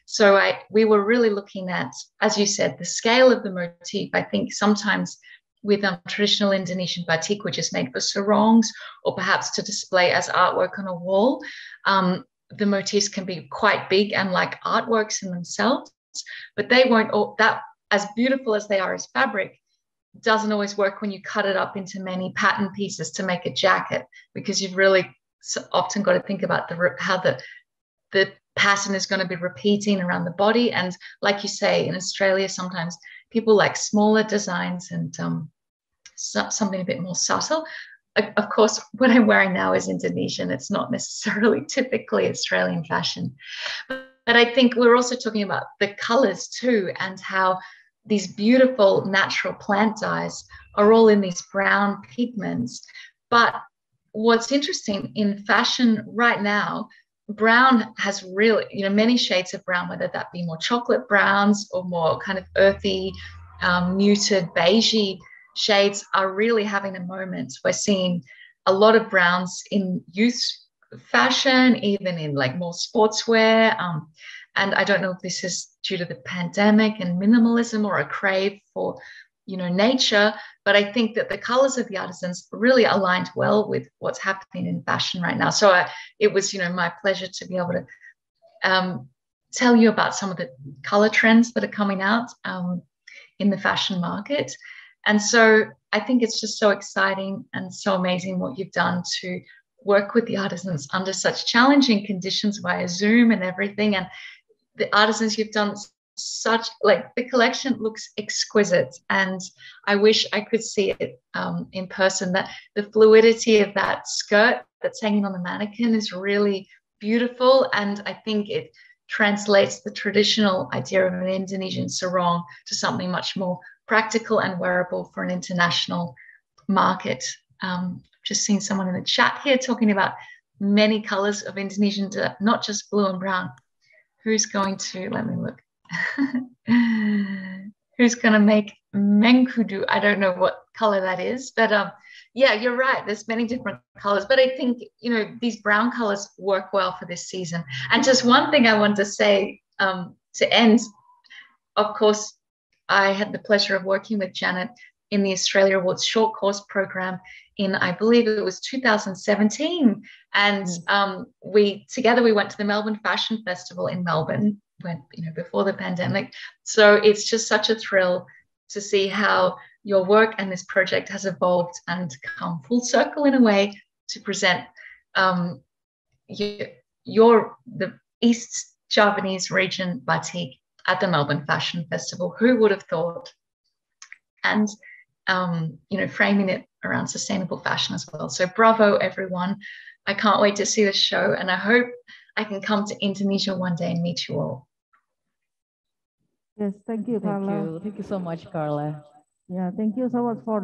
So we were really looking at, as you said, the scale of the motif. I think sometimes with traditional Indonesian batik, which is made for sarongs or perhaps to display as artwork on a wall, the motifs can be quite big and like artworks in themselves. But they won't, that as beautiful as they are as fabric, doesn't always work when you cut it up into many pattern pieces to make a jacket, because you've really often got to think about how the pattern is going to be repeating around the body. And like you say, in Australia, sometimes people like smaller designs and something a bit more subtle. Of course, what I'm wearing now is Indonesian. It's not necessarily typically Australian fashion. But I think we're also talking about the colors too, and how these beautiful natural plant dyes are all in these brown pigments. But what's interesting in fashion right now, brown has really, many shades of brown, whether that be more chocolate browns or more kind of earthy, muted beigey shades are really having a moment. We're seeing a lot of browns in youth fashion, even in like more sportswear. And I don't know if this is due to the pandemic and minimalism or a crave for, nature, but I think that the colors of the artisans really aligned well with what's happening in fashion right now. So it was, my pleasure to be able to tell you about some of the color trends that are coming out in the fashion market. And so I think it's just so exciting and so amazing what you've done to work with the artisans under such challenging conditions via Zoom and everything. And the artisans you've done such, like, the collection looks exquisite, and I wish I could see it in person. That the fluidity of that skirt that's hanging on the mannequin is really beautiful, and I think it translates the traditional idea of an Indonesian sarong to something much more practical and wearable for an international market. Just seeing someone in the chat here talking about many colors of Indonesian, not just blue and brown. Who's going to, let me look. Who's going to make mengkudu? I don't know what color that is, but yeah, you're right. There's many different colors, but I think, these brown colors work well for this season. And just one thing I want to say to end, of course, I had the pleasure of working with Janet in the Australia Awards short course program in, I believe it was 2017. And we went to the Melbourne Fashion Festival in Melbourne before the pandemic. So it's just such a thrill to see how your work and this project has evolved and come full circle in a way to present the East Javanese region batik at the Melbourne Fashion Festival. Who would have thought? And framing it around sustainable fashion as well. So bravo, everyone. I can't wait to see the show, and I hope I can come to Indonesia one day and meet you all. Yes, thank you, Carla. Thank you so much, Carla. Yeah, thank you so much for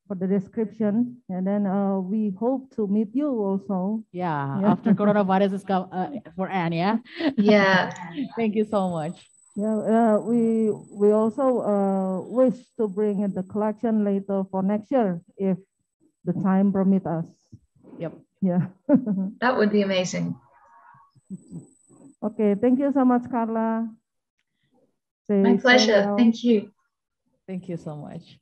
the description, and then we hope to meet you also. Yeah. After coronavirus is for Anne, yeah. Yeah. Thank you so much. Yeah, we also wish to bring in the collection later for next year if the time permit us. Yep. Yeah. That would be amazing. Okay, thank you so much, Carla. My pleasure. Well. Thank you. Thank you so much.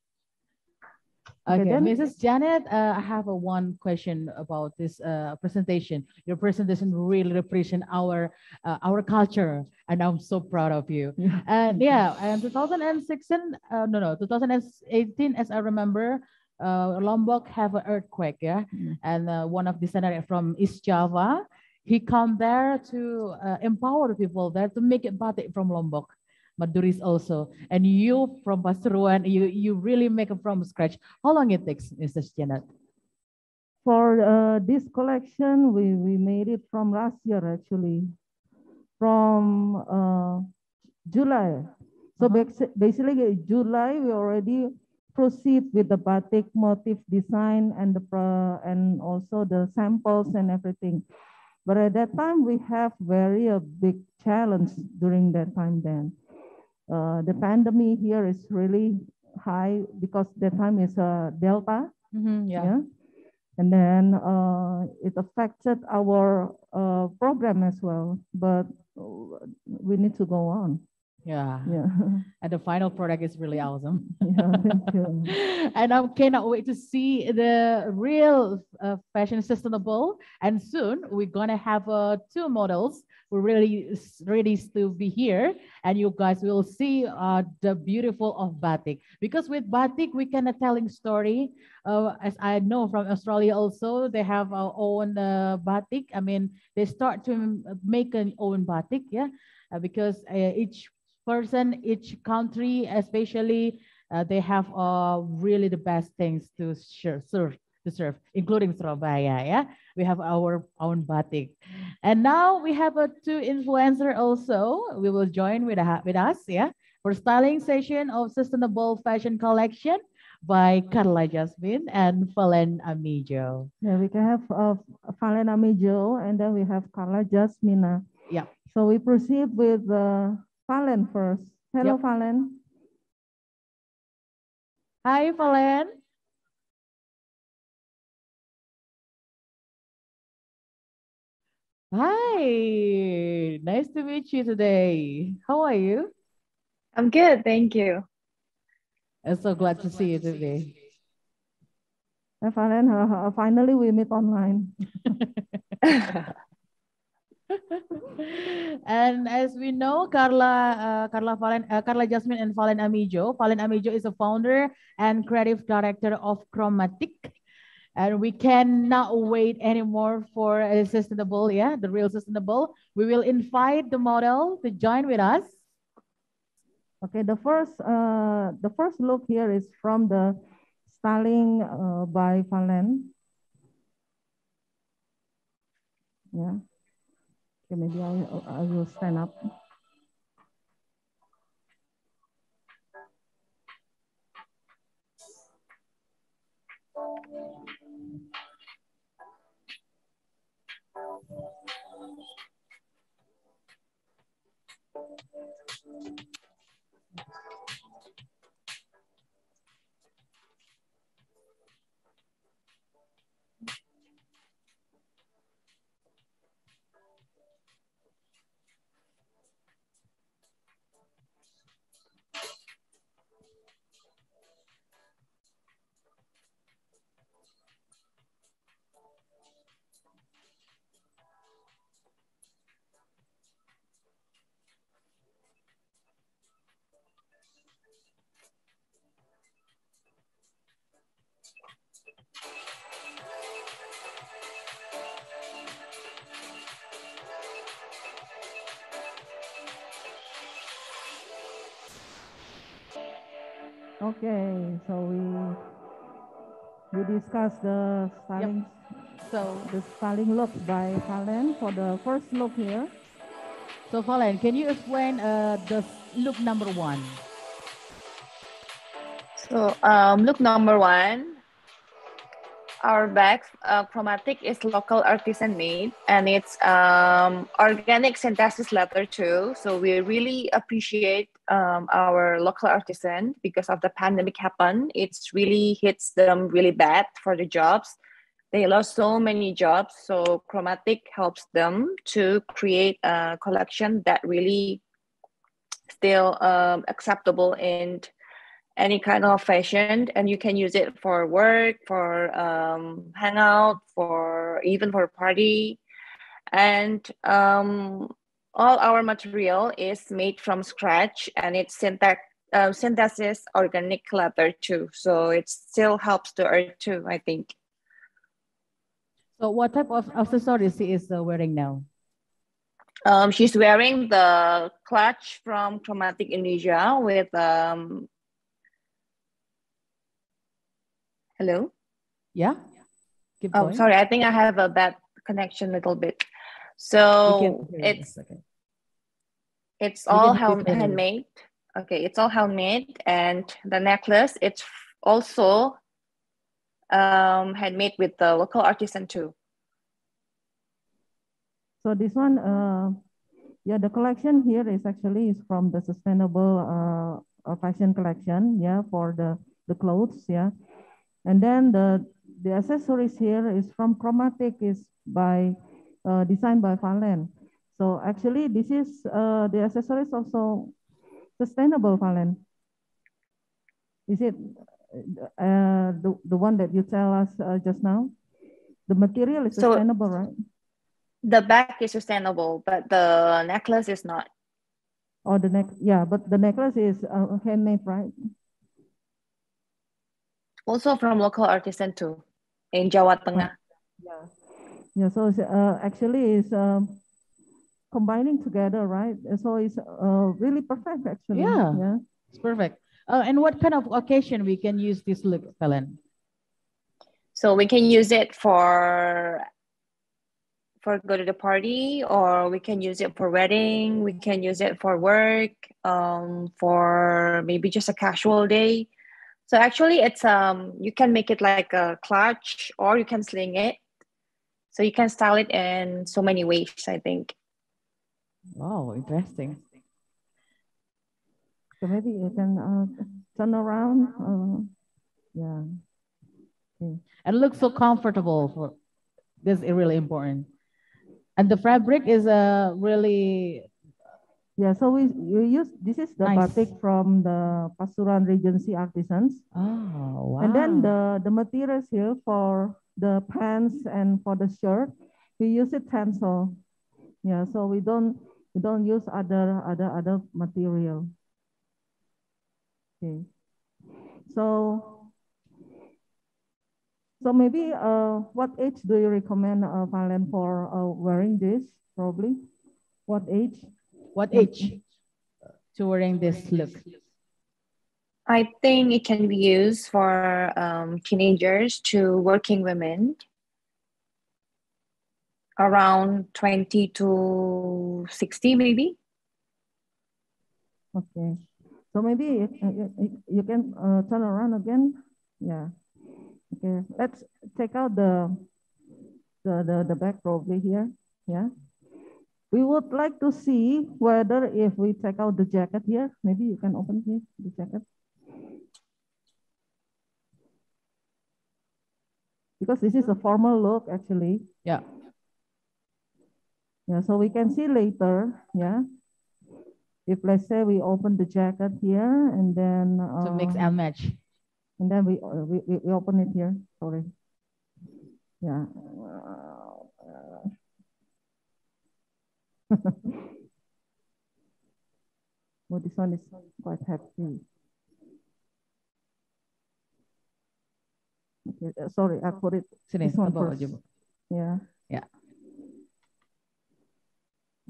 Okay, Mrs. Janet, I have one question about this presentation. Your presentation really represents our culture, and I'm so proud of you. And yeah, and 2016, 2018, as I remember, Lombok have an earthquake, yeah, and one of the senators from East Java, he come there to empower people there to make it batik from Lombok. Maduris also, and you from Pasuruan, you really make it from scratch. How long it takes, Mrs. Janet? For this collection, we made it from last year actually, from July. So basically, July we already proceed with the batik motif design and and also the samples and everything. But at that time, we have very big challenge during that time then. The pandemic here is really high because that time is Delta. Yeah. And then it affected our program as well, but we need to go on. Yeah. Yeah. And the final product is really awesome. Yeah, thank you. And I cannot wait to see the real fashion sustainable. And soon we're gonna have 2 models. We're really ready to be here, and you guys will see the beautiful of batik. Because with batik we can telling story. As I know from Australia also, they have our own batik. I mean, they start to make an own batik, yeah, because each person, each country, especially, they have really the best things to serve, including Surabaya. Yeah, we have our own batik, and now we have 2 influencers also. We will join with us. Yeah, for styling session of sustainable fashion collection by Carla Jasmine and Valen Amijo. Yeah, we can have Valen Amijo and then we have Carla Jasmina. Yeah. So we proceed with Valen first. Hello, Yep. Valen. Hi, Valen. Hi, nice to meet you today. How are you? I'm good, thank you. I'm so glad to see you today. Valen, finally we meet online. And as we know, Carla Jasmine and Valen Amijo. Valen Amijo is a founder and creative director of Chromatic. And we cannot wait anymore for a sustainable, the real sustainable. We will invite the model to join with us. Okay, the first look here is from the styling by Valen. Yeah. Okay, maybe I will stand up. Okay, so we discussed the styling, So the styling look by Valen for the first look here. So Valen, can you explain the look number one? So look number one, our bag Chromatic is local artisan made, and it's organic synthesis leather too. So we really appreciate our local artisan because of the pandemic happen. It's really hits them really bad for the jobs. They lost so many jobs. So Chromatic helps them to create a collection that really still acceptable in any kind of fashion, and you can use it for work, for hangout, for even for party. And all our material is made from scratch, and it's synthesis organic leather too. So it still helps the earth too, I think. So what type of accessories she is wearing now? She's wearing the clutch from Chromatic Indonesia with hello? Yeah. Keep Oh, going. sorry. I think I have a bad connection a little bit. So it's all handmade. Okay, it's all handmade, and the necklace, it's also handmade with the local artisan too. So this one, yeah, the collection here is actually from the sustainable fashion collection, yeah, for the clothes, yeah. And then the accessories here is from Chromatic, is by designed by Valen. So actually this is the accessories also sustainable, Valen. Is it the one that you tell us just now? The material is sustainable, right? The bag is sustainable, but the necklace is not. Oh, yeah, but the necklace is handmade, right? Also from local artisan too, in Jawa Tengah. Yeah, yeah. So it's, actually, it's combining together, right? So it's really perfect, actually. Yeah, it's perfect. And what kind of occasion we can use this look, Valen? So we can use it for for go to the party, or we can use it for wedding. We can use it for work, for maybe just a casual day. So actually, it's you can make it like a clutch, or you can sling it. So you can style it in so many ways, I think. Wow, interesting. So maybe you can turn around. Yeah. Okay. And look so comfortable. For this is really important. And the fabric is really Yeah, so we use, this is the nice. batik from the Pasuruan Regency artisans. Oh, wow. And then the materials here for the pants and for the shirt, we use it Tencel. Yeah, so we don't use other material. Okay. So maybe what age do you recommend Valen for wearing this? Probably what age? What age to wearing this look? I think it can be used for teenagers to working women, around 20 to 60 maybe. Okay, so maybe you can turn around again. Yeah. Okay, let's take out the back probably here. Yeah. We would like to see whether if we take out the jacket here, maybe you can open here, the jacket. Because this is a formal look actually. Yeah. Yeah, so we can see later, yeah. If let's say we open the jacket here and then to mix and match. And then we open it here. Sorry. Yeah. Well, this one is quite hefty. Okay, sorry, I put it. Sini, this one bawa first. aja, Bu. Yeah. Yeah.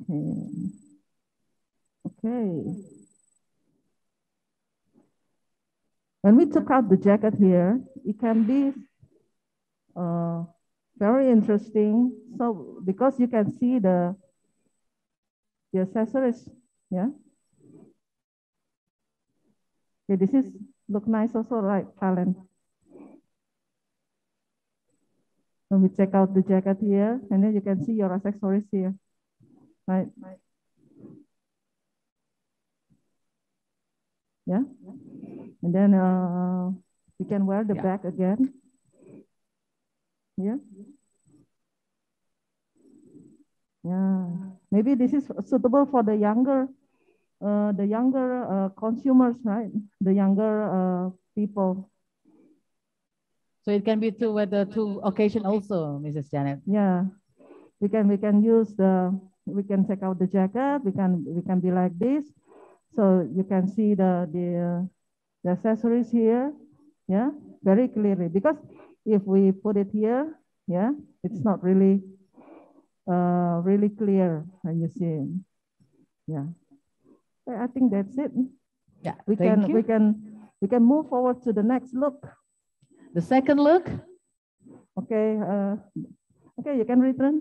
Okay. Okay. When we took out the jacket here, it can be very interesting. So because you can see the accessories, yeah. Okay, this is look nice also, right, Alan? When we check out the jacket here, and then you can see your accessories here, right? Yeah, and then we can wear the back again. Yeah. Yeah, maybe this is suitable for the younger consumers, right? The younger people. So it can be with the two occasion also, Mrs. Janet. Yeah, we can use we can take out the jacket. We can be like this, so you can see the accessories here. Yeah, very clearly, because if we put it here, yeah, it's not really really clear when you see it. Yeah, I think that's it. Yeah, we can move forward to the next look. The second look. Okay. Okay, you can return.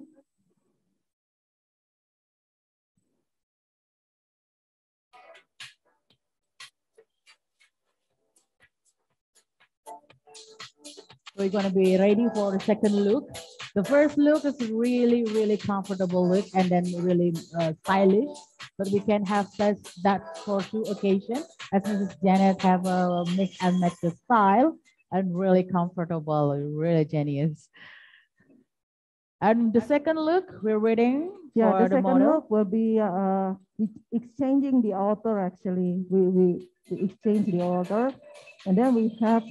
We're going to be ready for the second look. The first look is really, really comfortable look and then really stylish. But we can have that for two occasions. As Mrs. Janet have a mix and match the style and really comfortable, really genius. And the second look, we're waiting for the second model. look will be exchanging the author actually. We exchange the author, and then we have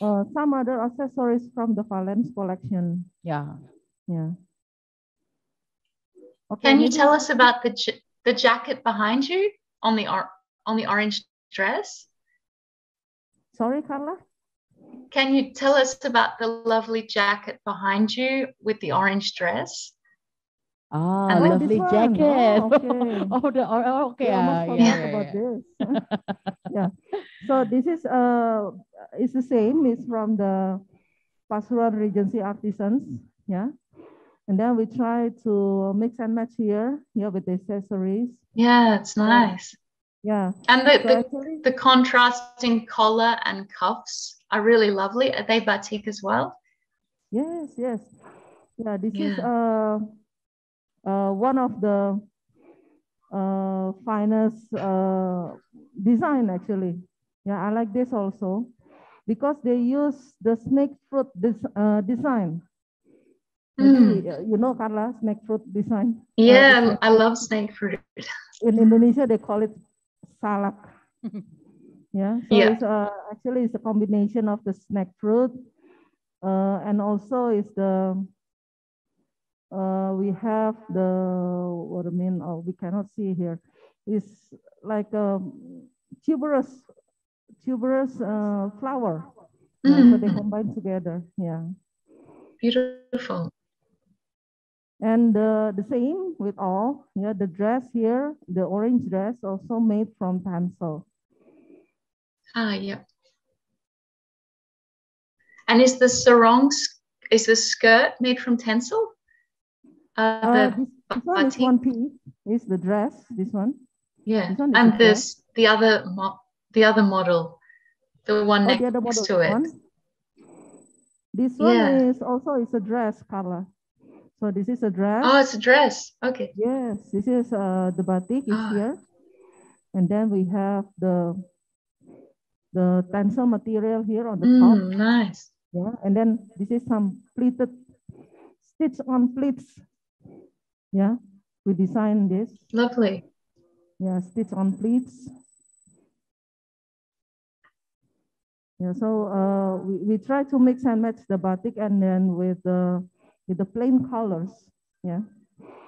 some other accessories from the Valen's collection. Yeah. Yeah. Okay, can you tell us about the jacket behind you on the orange dress? Sorry, Carla? Can you tell us about the lovely jacket behind you with the orange dress? Ah, lovely jacket. Oh, okay. Okay. I almost forgot about this. Yeah. So this is it's the same. It's from the Pasuruan Regency artisans. Yeah. And then we try to mix and match here, with the accessories. Yeah, it's nice. Yeah. And So the contrasting collar and cuffs are really lovely. Are they batik as well? Yes. Yeah, this is one of the finest design actually. Yeah, I like this also because they use the snake fruit design. Maybe you know, Carla, snake fruit design. Yeah, I love snake fruit. In Indonesia, they call it salak. Yeah, so it's actually it's a combination of the snake fruit and also it's the we have the what I mean. Oh, we cannot see here. It's like a tuberous flower. Yeah, so they combine together. Yeah. Beautiful. And the same with all. Yeah, the dress here, the orange dress, also made from Tencel. Yeah. And is the the skirt made from Tencel? This one is one piece. Is the dress? This one. Yeah, and the other model, the one next to it. This one is also a dress color. So this is a dress. Oh, it's a dress. Okay. Yes, this is the batik is here, and then we have the Tencel material here on the top. Nice. Yeah, and then this is some pleated stitch on pleats. Yeah, we designed this. Lovely. Yeah, stitch on pleats. Yeah, so we try to mix and match the batik and then with the plain colors. Yeah.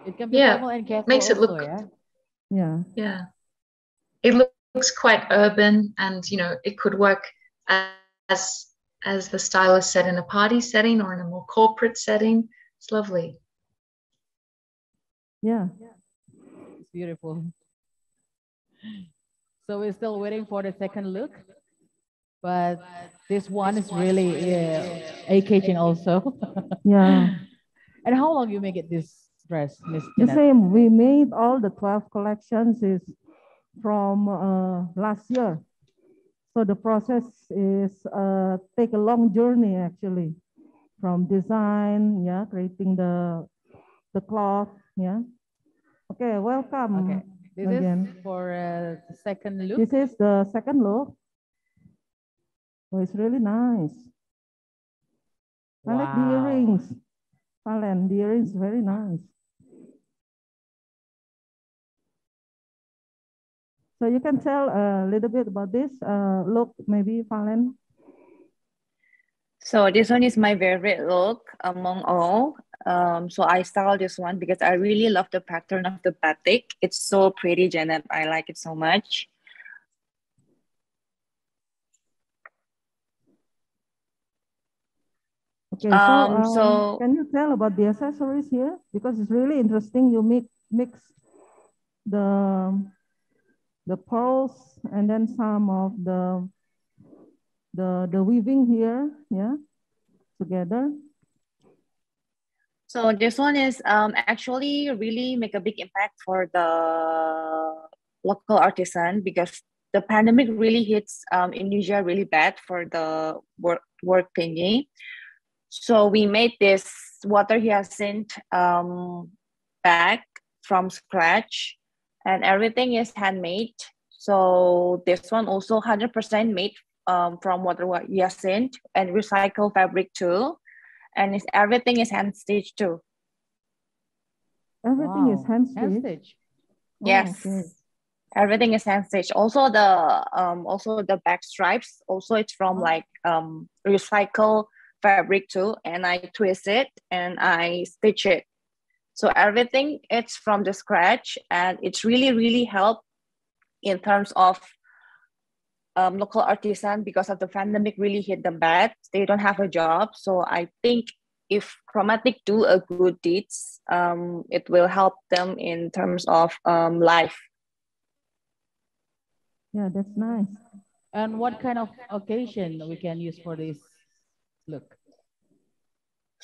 It can be formal and casual. Makes it look. Yeah. It looks quite urban, and it could work as the style is set in a party setting or in a more corporate setting. It's lovely. Yeah. It's beautiful. So we're still waiting for the second look, but this one is really eye-catching also. Yeah. And how long you make it this dress, Miss The Jeanette? same. We made all the 12 collections is from last year. So the process is take a long journey actually, from design, creating the cloth, Okay, welcome. Okay, this again. is for the second look. This is the second look. Oh, it's really nice. Wow. I like the earrings. Valen, the earrings very nice. So you can tell a little bit about this look, maybe, Valen. So this one is my favorite look among all. So I styled this one because I really love the pattern of the batik. It's so pretty, Janet. I like it so much. Okay, so can you tell about the accessories here? Because it's really interesting. You mix the pearls and then some of the weaving here, together. So this one is actually really make a big impact for the local artisan because the pandemic really hits Indonesia really bad for the work thingy. So we made this water hyacinth bag from scratch, and everything is handmade. So this one also 100% made from water hyacinth and recycled fabric too. And everything is hand stitched too. Everything is hand stitched. Yes, okay. Everything is hand stitched. Also the back stripes. Also it's from like recycled fabric too. And I twist it and I stitch it. So everything it's from the scratch, and it's really helped in terms of local artisan because of the pandemic really hit them bad. They don't have a job. So I think if Chromatic do a good deeds, it will help them in terms of life. Yeah, that's nice. And what kind of occasion we can use for this look?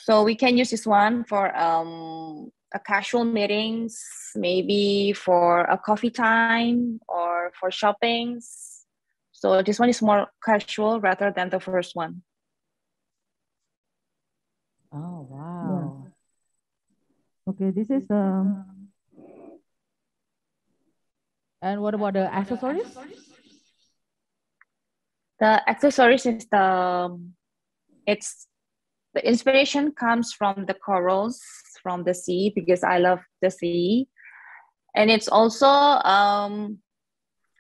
So we can use this one for a casual meetings, maybe for a coffee time or for shoppings. So this one is more casual rather than the first one. Oh, wow. Yeah. Okay, this is And what about the accessories? The accessories is the inspiration comes from the corals from the sea because I love the sea, and it's also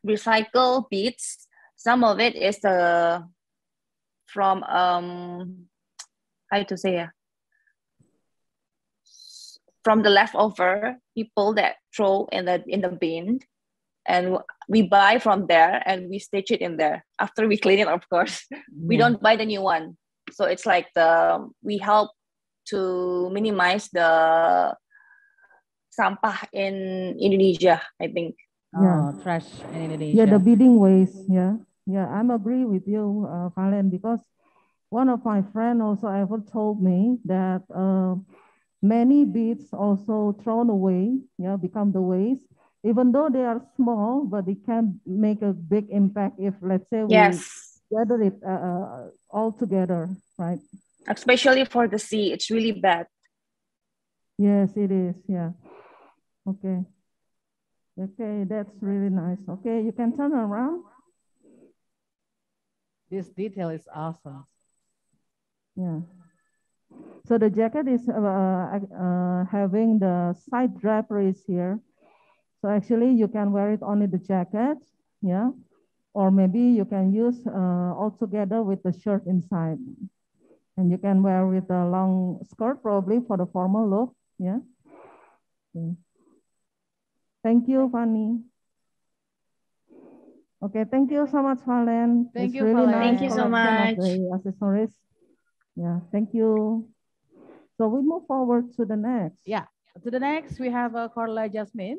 recycled beads. Some of it is from how to say from the leftover people that throw in the bin, and we buy from there and we stitch it in there after we clean it, of course. We don't buy the new one. So it's like we help to minimize the sampah in Indonesia, I think. Oh, trash in Indonesia. Yeah, the beading waste. Yeah, I'm agree with you, Valen, because one of my friend also ever told me that many beads also thrown away, become the waste, even though they are small, but it can make a big impact if, let's say, we gather it all together, right? Especially for the sea, it's really bad. Yes, it is. Yeah. Okay. Okay, that's really nice. Okay, you can turn around. This detail is awesome. Yeah. So the jacket is having the side draperies here. So actually you can wear it only the jacket, yeah, or maybe you can use all together with the shirt inside. And you can wear with a long skirt probably for the formal look, yeah. Okay. Thank you, Fanny. Okay, thank you so much, Valen. Thank you, really Valen. nice Thank you so much. of the accessories. Yeah, thank you. So we move forward to the next. Yeah, to the next we have Carla Jasmine.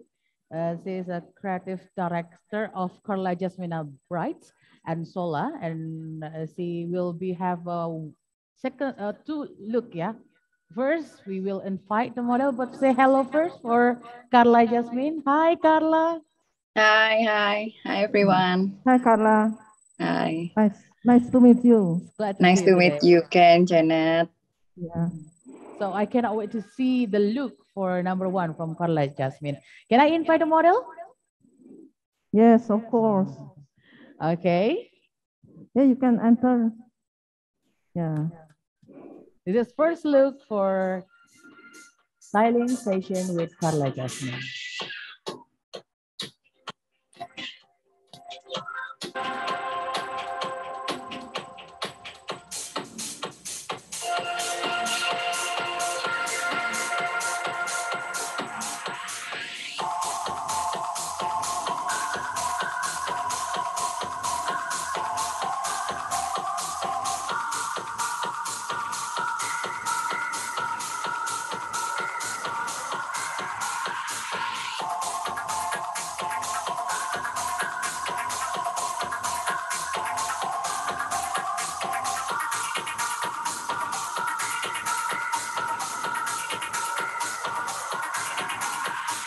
She is a creative director of Carla Jasmine Brights and Sola, and she will have two look. Yeah, first we will invite the model, but say hello first for Carla Jasmine. Hi, Carla. Hi everyone. Hi, Carla. Hi. Nice to meet you. Nice to meet you, Ken, Janet. Yeah. So I cannot wait to see the look for number one from Carla Jasmine. Can I invite the model? Yes, of course. Okay. Yeah, you can enter. Yeah. This is first look for styling session with Carla Jasmine.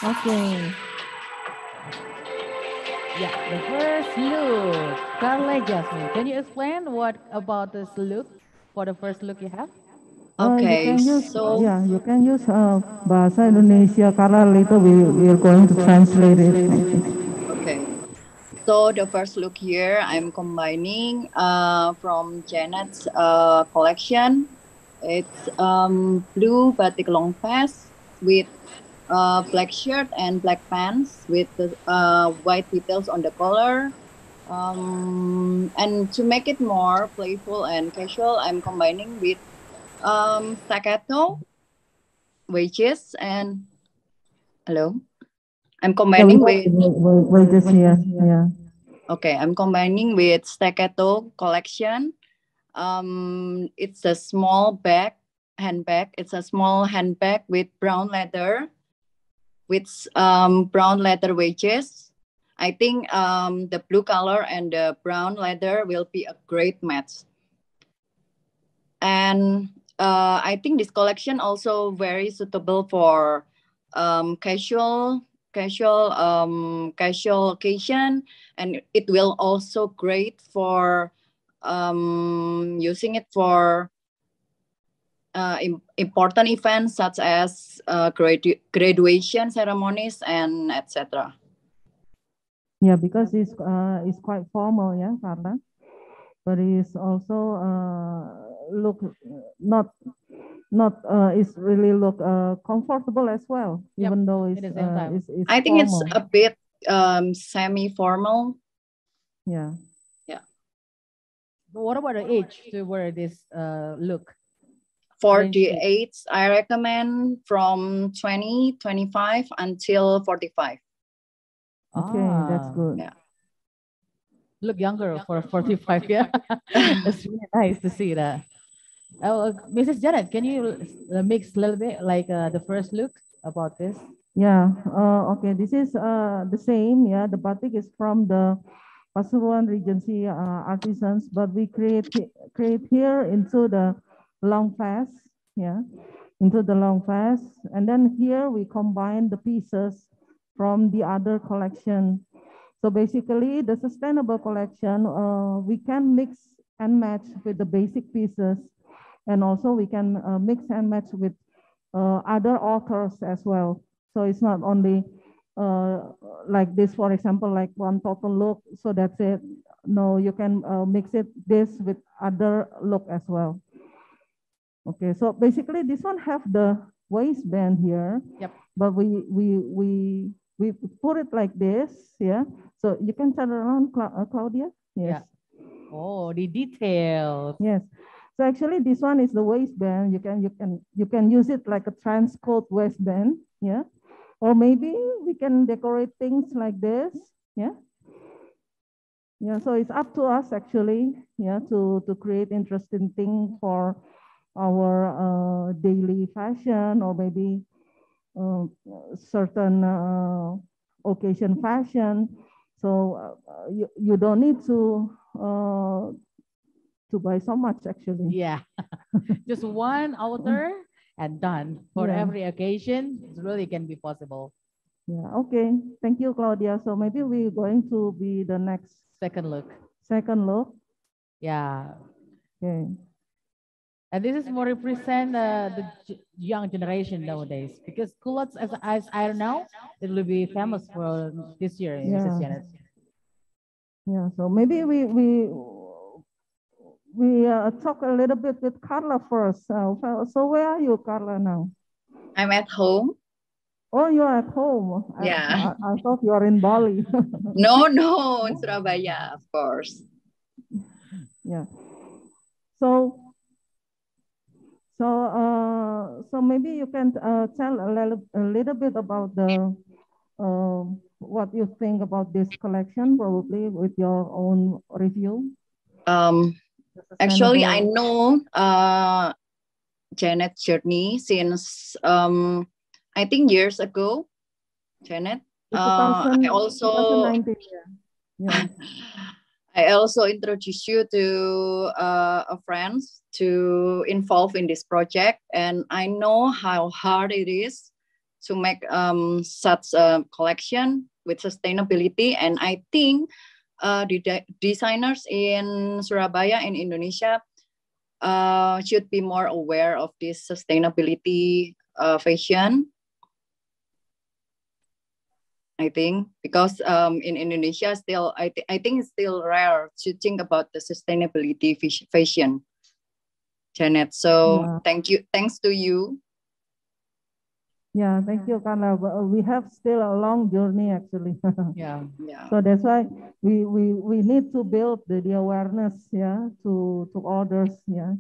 Okay. Yeah, the first look, Carla Jasmine. Can you explain what about this look for the first look you have? Okay, you can use bahasa Indonesia karena later we are going to translate it. Okay. So the first look here, I'm combining from Janet's collection. It's blue batik long vest with black shirt and black pants with the white details on the collar. And to make it more playful and casual, I'm combining with staccato wedges and I'm combining wedges here. Yeah. Okay, I'm combining with Staccato collection. It's a small handbag. It's a small handbag with brown leather wedges. I think the blue color and the brown leather will be a great match. And I think this collection also very suitable for casual occasion, and it will also great for using it for important events such as graduation ceremonies and etc. Yeah, because it's quite formal, yeah, Carla, but it's also look not it's really look comfortable as well, even though it's I think formal. it's a bit semi-formal. Yeah. Yeah. But what about the age to wear this look? For the age, I recommend from 25 until 45. Okay, that's good. Yeah. Look younger for 45, yeah. It's really nice to see that. Oh, Mrs. Janet, can you mix a little bit like the first look about this? Yeah, okay, this is the same, yeah, the batik is from the Pasuruan Regency artisans, but we create here into the long fast, yeah, into the long fast, and then here we combine the pieces from the other collection. So basically, the sustainable collection, we can mix and match with the basic pieces, and also we can mix and match with other authors as well. So it's not only like this, for example, like one total look, so that's it. No, you can mix it this with other look as well. Okay, so basically this one have the waistband here. Yep. But we put it like this, yeah. So you can turn around, Claudia. Yes. Yeah. Oh, the details. Yes. So actually, this one is the waistband. You can use it like a transcoat waistband, yeah. Or maybe we can decorate things like this, yeah. Yeah. So it's up to us actually, yeah, to create interesting thing for our daily fashion, or maybe certain occasion fashion. So you don't need to buy so much actually. Yeah. Just one author and done for every occasion. It really can be possible. Yeah. Okay. Thank you, Claudia. So maybe we're going to be the next second look. Second look. Yeah. Okay. And this is more represent the young generation nowadays, because culottes, as I don't know, it will be famous for this year. Mrs. Janet. Yeah. So maybe we talk a little bit with Carla first. So where are you, Carla, now? I'm at home. Oh, you're at home. Yeah. I thought you are in Bali. No, in Surabaya, of course. Yeah. So maybe you can tell a little bit about the what you think about this collection, probably with your own review. Actually, I know Janet's journey since I think years ago. Janet, I also 2019, yeah. I also introduced you to a friend to involve in this project, and I know how hard it is to make such a collection with sustainability. And I think the designers in Surabaya in Indonesia should be more aware of this sustainability fashion. I think because in Indonesia still, I think it's still rare to think about the sustainability fashion, Janet. So thanks to you. Yeah, thank you, Carla. We have still a long journey actually. Yeah. So that's why we need to build the awareness, yeah, to others, yeah.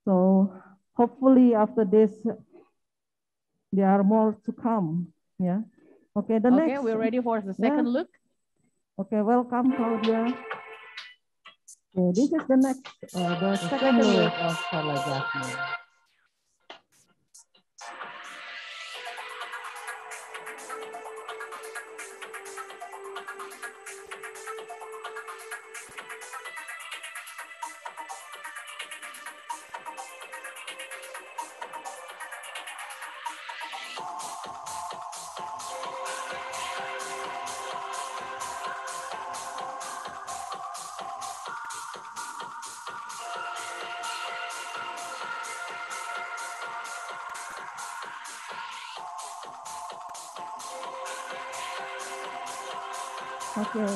So hopefully after this, there are more to come, yeah. Okay, next. We're ready for the second look. Okay, welcome, Claudia. Okay, this is the next, the second look of Carla Jasmine. Okay.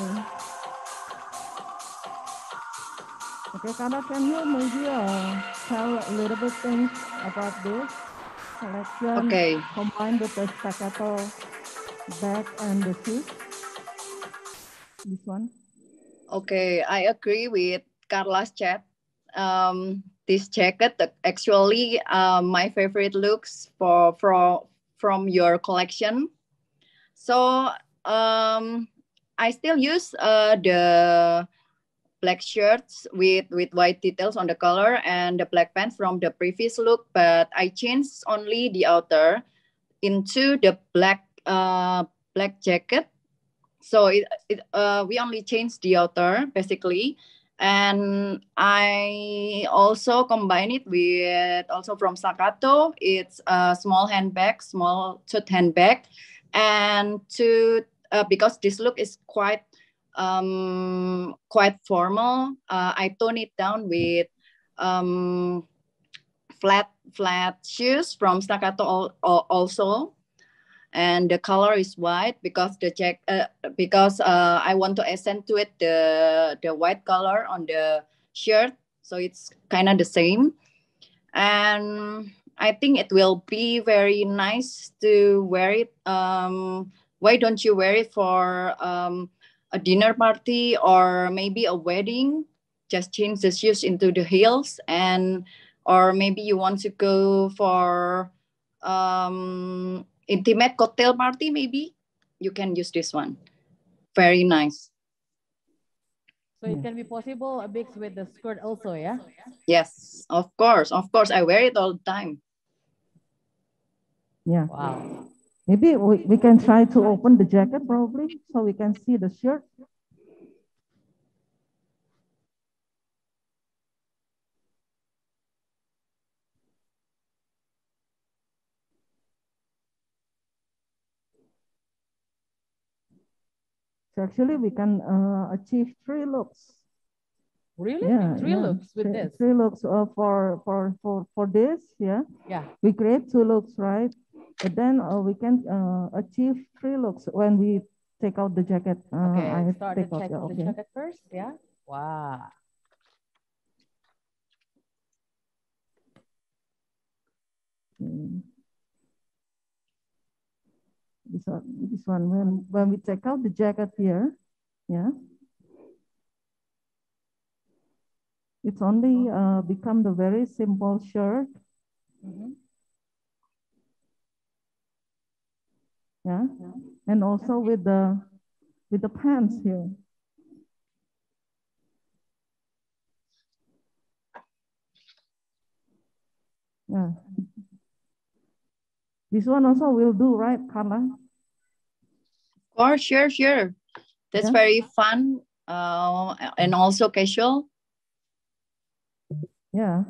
Okay, Carla, can you maybe tell a little bit things about this collection Okay. combined with the staccato bag and the shoes? This one. Okay, I agree with Carla's chat. This jacket actually my favorite looks from your collection. So I still use the black shirts with white details on the collar and the black pants from the previous look, but I changed only the outer into the black jacket. So we only changed the outer basically, and I also combine it with also from Staccato. It's a small handbag, small tote handbag, and because this look is quite formal, I tone it down with flat shoes from Staccato also. And the color is white because I want to accentuate the white color on the shirt, so it's kind of the same. And I think it will be very nice to wear it. Why don't you wear it for a dinner party or maybe a wedding? Just change the shoes into the heels, or maybe you want to go for intimate cocktail party, maybe you can use this one. Very nice. So it can be possible a mix with the skirt also, yeah? Yes, of course. I wear it all the time. Yeah. Wow. Maybe we can try to open the jacket probably so we can see the shirt. So actually we can achieve 3 looks. Really? Yeah, Three looks with this? 3 looks for this, yeah. Yeah. We create 2 looks, right? But then we can achieve 3 looks when we take out the jacket. Okay, I start take to out, check yeah, the okay. jacket first, yeah? Wow. This one, when we take out the jacket here, yeah, it's only become the very simple shirt. Yeah, and also with the pants here. Yeah. This one also will do, right, Carla? Oh, sure. That's very fun and also casual. Yeah.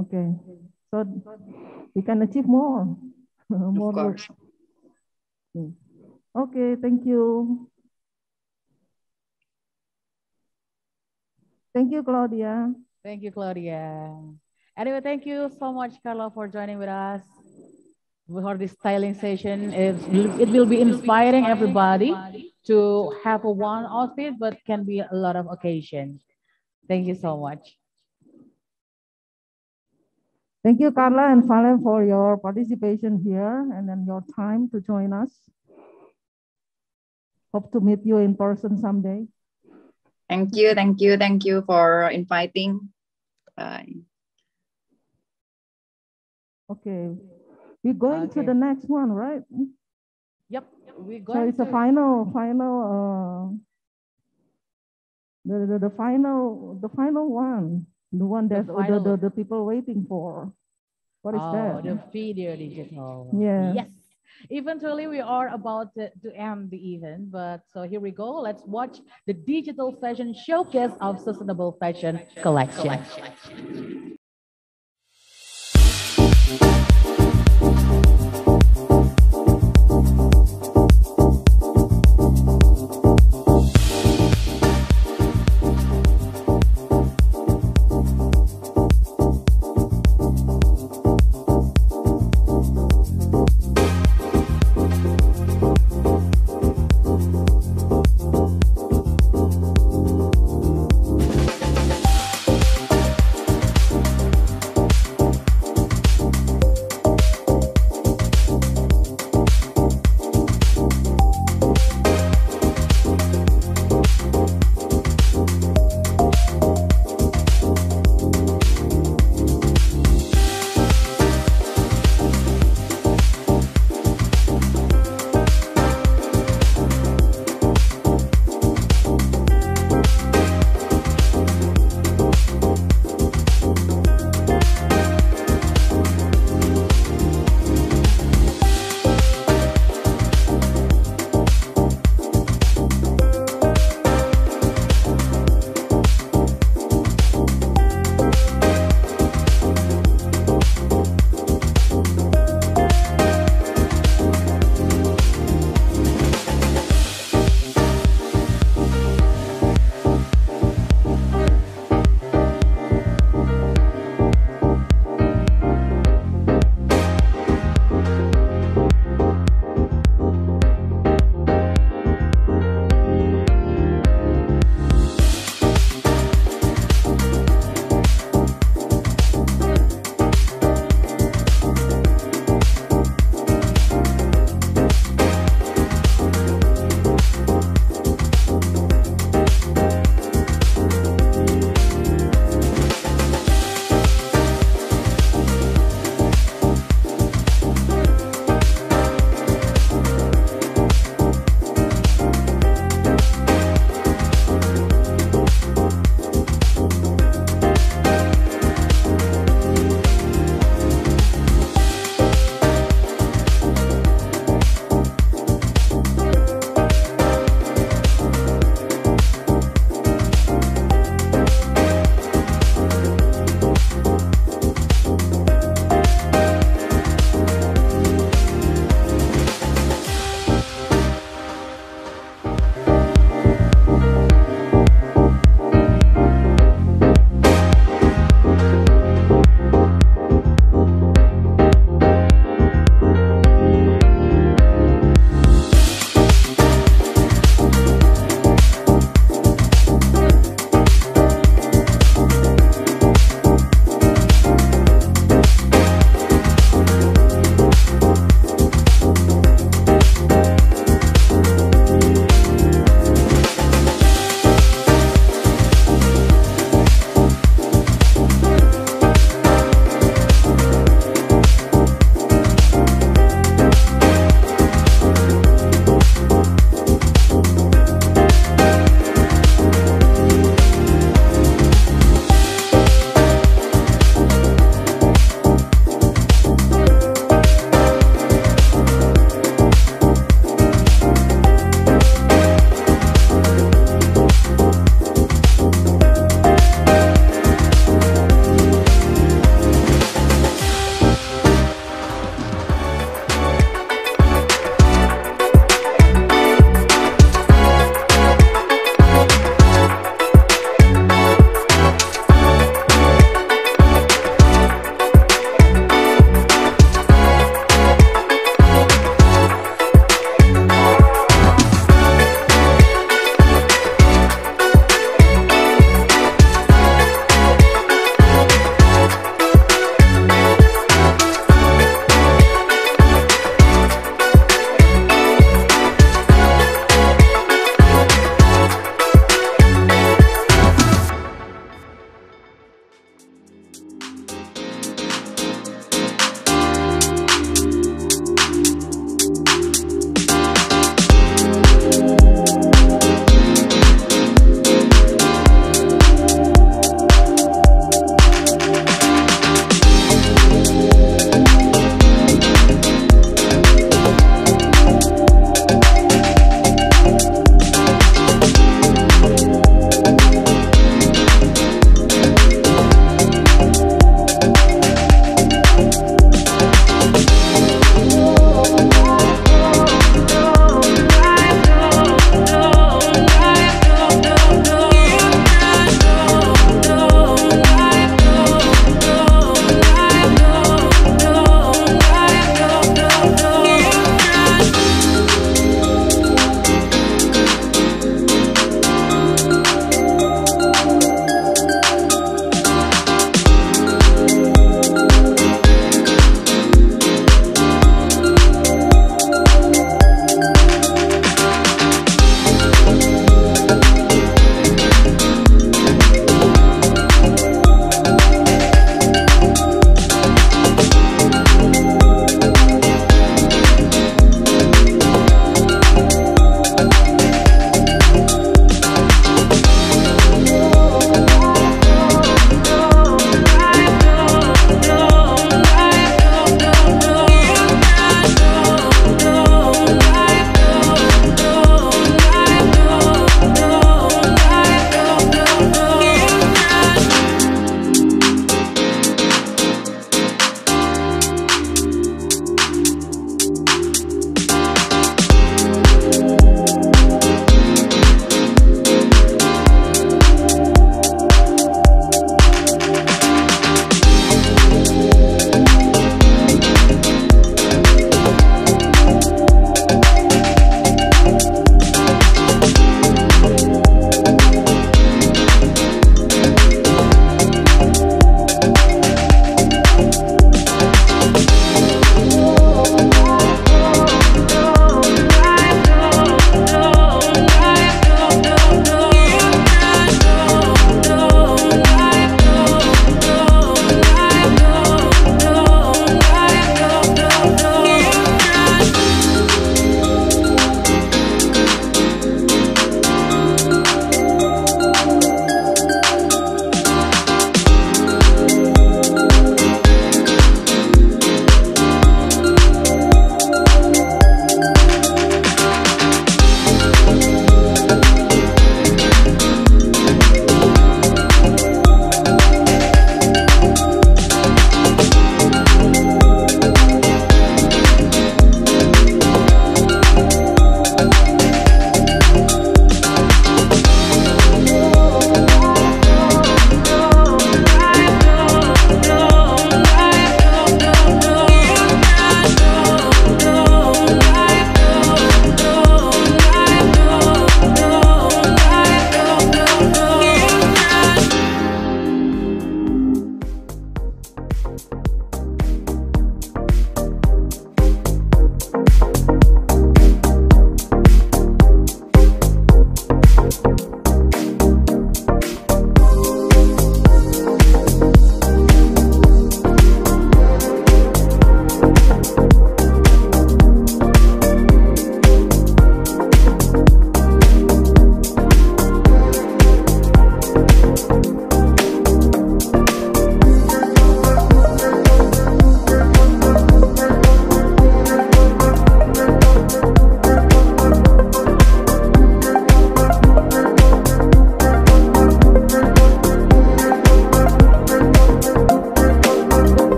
Okay. So we can achieve more. More of course. Looks. Okay, thank you. Thank you, Claudia. Thank you, Claudia. Anyway, thank you so much, Carla, for joining with us for this styling session. It will be inspiring everybody to have a one outfit, but can be a lot of occasions. Thank you so much. Thank you, Carla and Falem, for your participation here and then your time to join us. Hope to meet you in person someday. Thank you for inviting. Bye. Okay, we're going to the next one, right? Yep, we're going. So it's a final, the final one, the one that the people waiting for. What is that? The video digital. Yeah. Yes. Eventually, we are about to end the event, but so here we go. Let's watch the digital fashion showcase of sustainable fashion collection.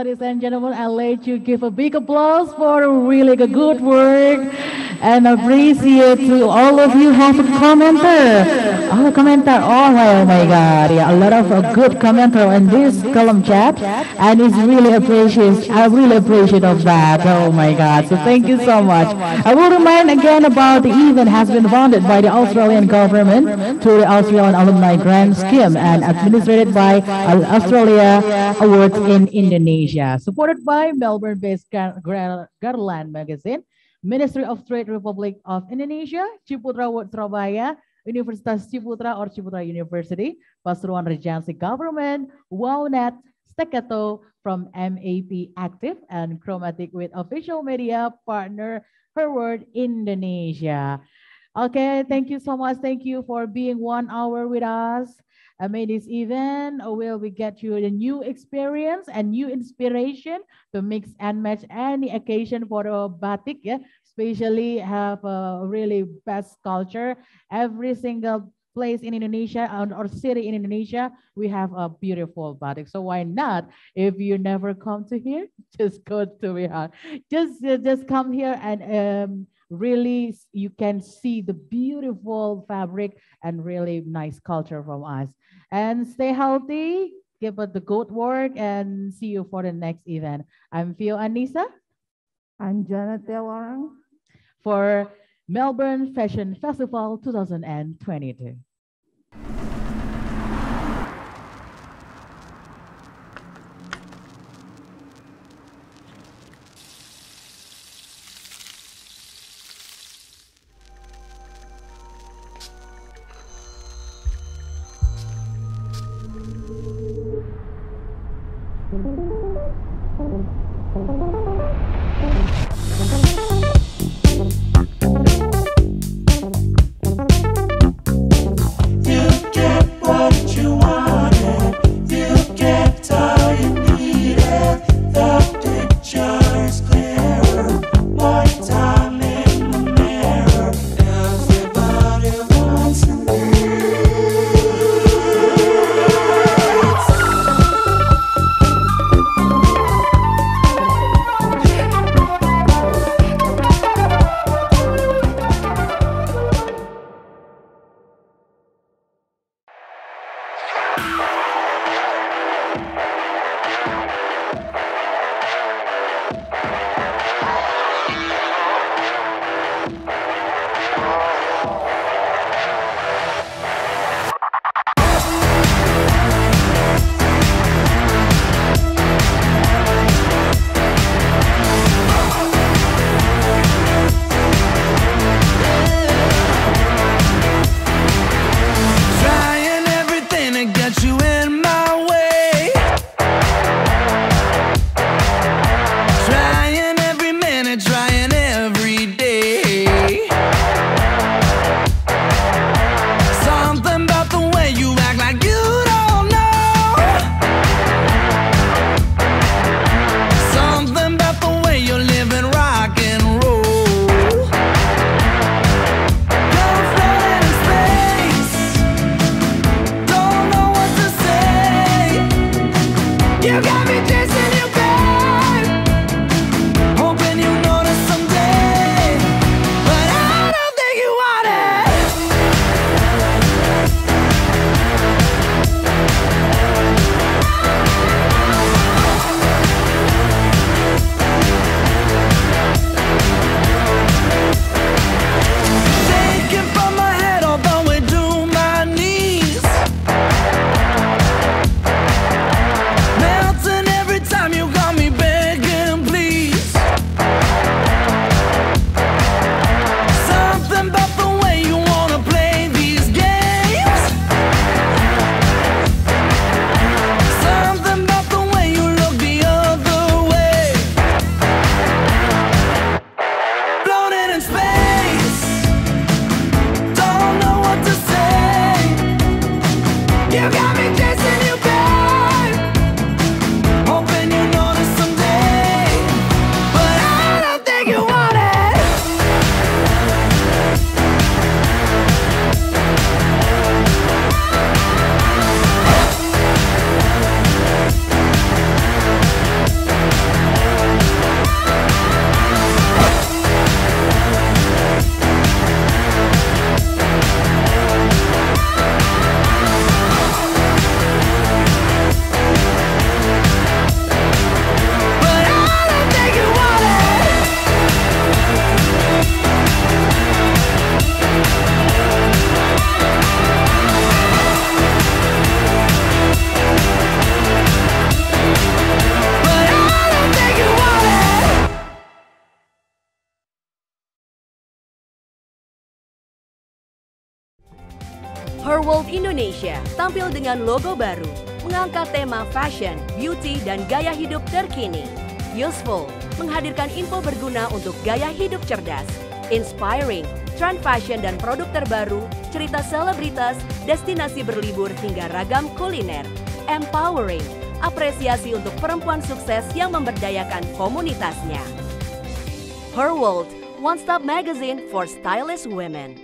ladies and gentlemen, I'll let you give a big applause for really good work and appreciate to all of you have a commenter. Oh, commenter. Oh my God. Yeah, a lot of good commenter in this column chat. And it's really appreciate. I really appreciate of that. Oh my God. So thank you so much. I will remind again about the event has been funded by the Australian government through the Australian Alumni Grant Scheme and administered by Australia Awards in Indonesia. Supported by Melbourne-based Garland Magazine, Ministry of Trade Republic of Indonesia, Ciputra World Surabaya, Universitas Ciputra or Ciputra University, Pasuruan Regency Government, WowNet, Staccato from MAP Active, and Chromatic with official media partner Her World Indonesia. Okay, thank you so much. Thank you for being 1 hour with us. I made this event where we get you a new experience and new inspiration to mix and match any occasion for the batik, yeah, especially have a really best culture. Every single place in Indonesia or city in Indonesia, we have a beautiful batik. So why not? If you never come to here, just go to here. Just come here and really you can see the beautiful fabric and really nice culture from us. And stay healthy, keep up the good work, and see you for the next event. I'm Fio Anissa. I'm Janet Taylor. For Melbourne Fashion Festival 2022. Her World Indonesia tampil dengan logo baru, mengangkat tema fashion, beauty, dan gaya hidup terkini. Useful, menghadirkan info berguna untuk gaya hidup cerdas. Inspiring, trend fashion dan produk terbaru, cerita selebritas, destinasi berlibur hingga ragam kuliner. Empowering, apresiasi untuk perempuan sukses yang memberdayakan komunitasnya. Her World, one-stop magazine for stylish women.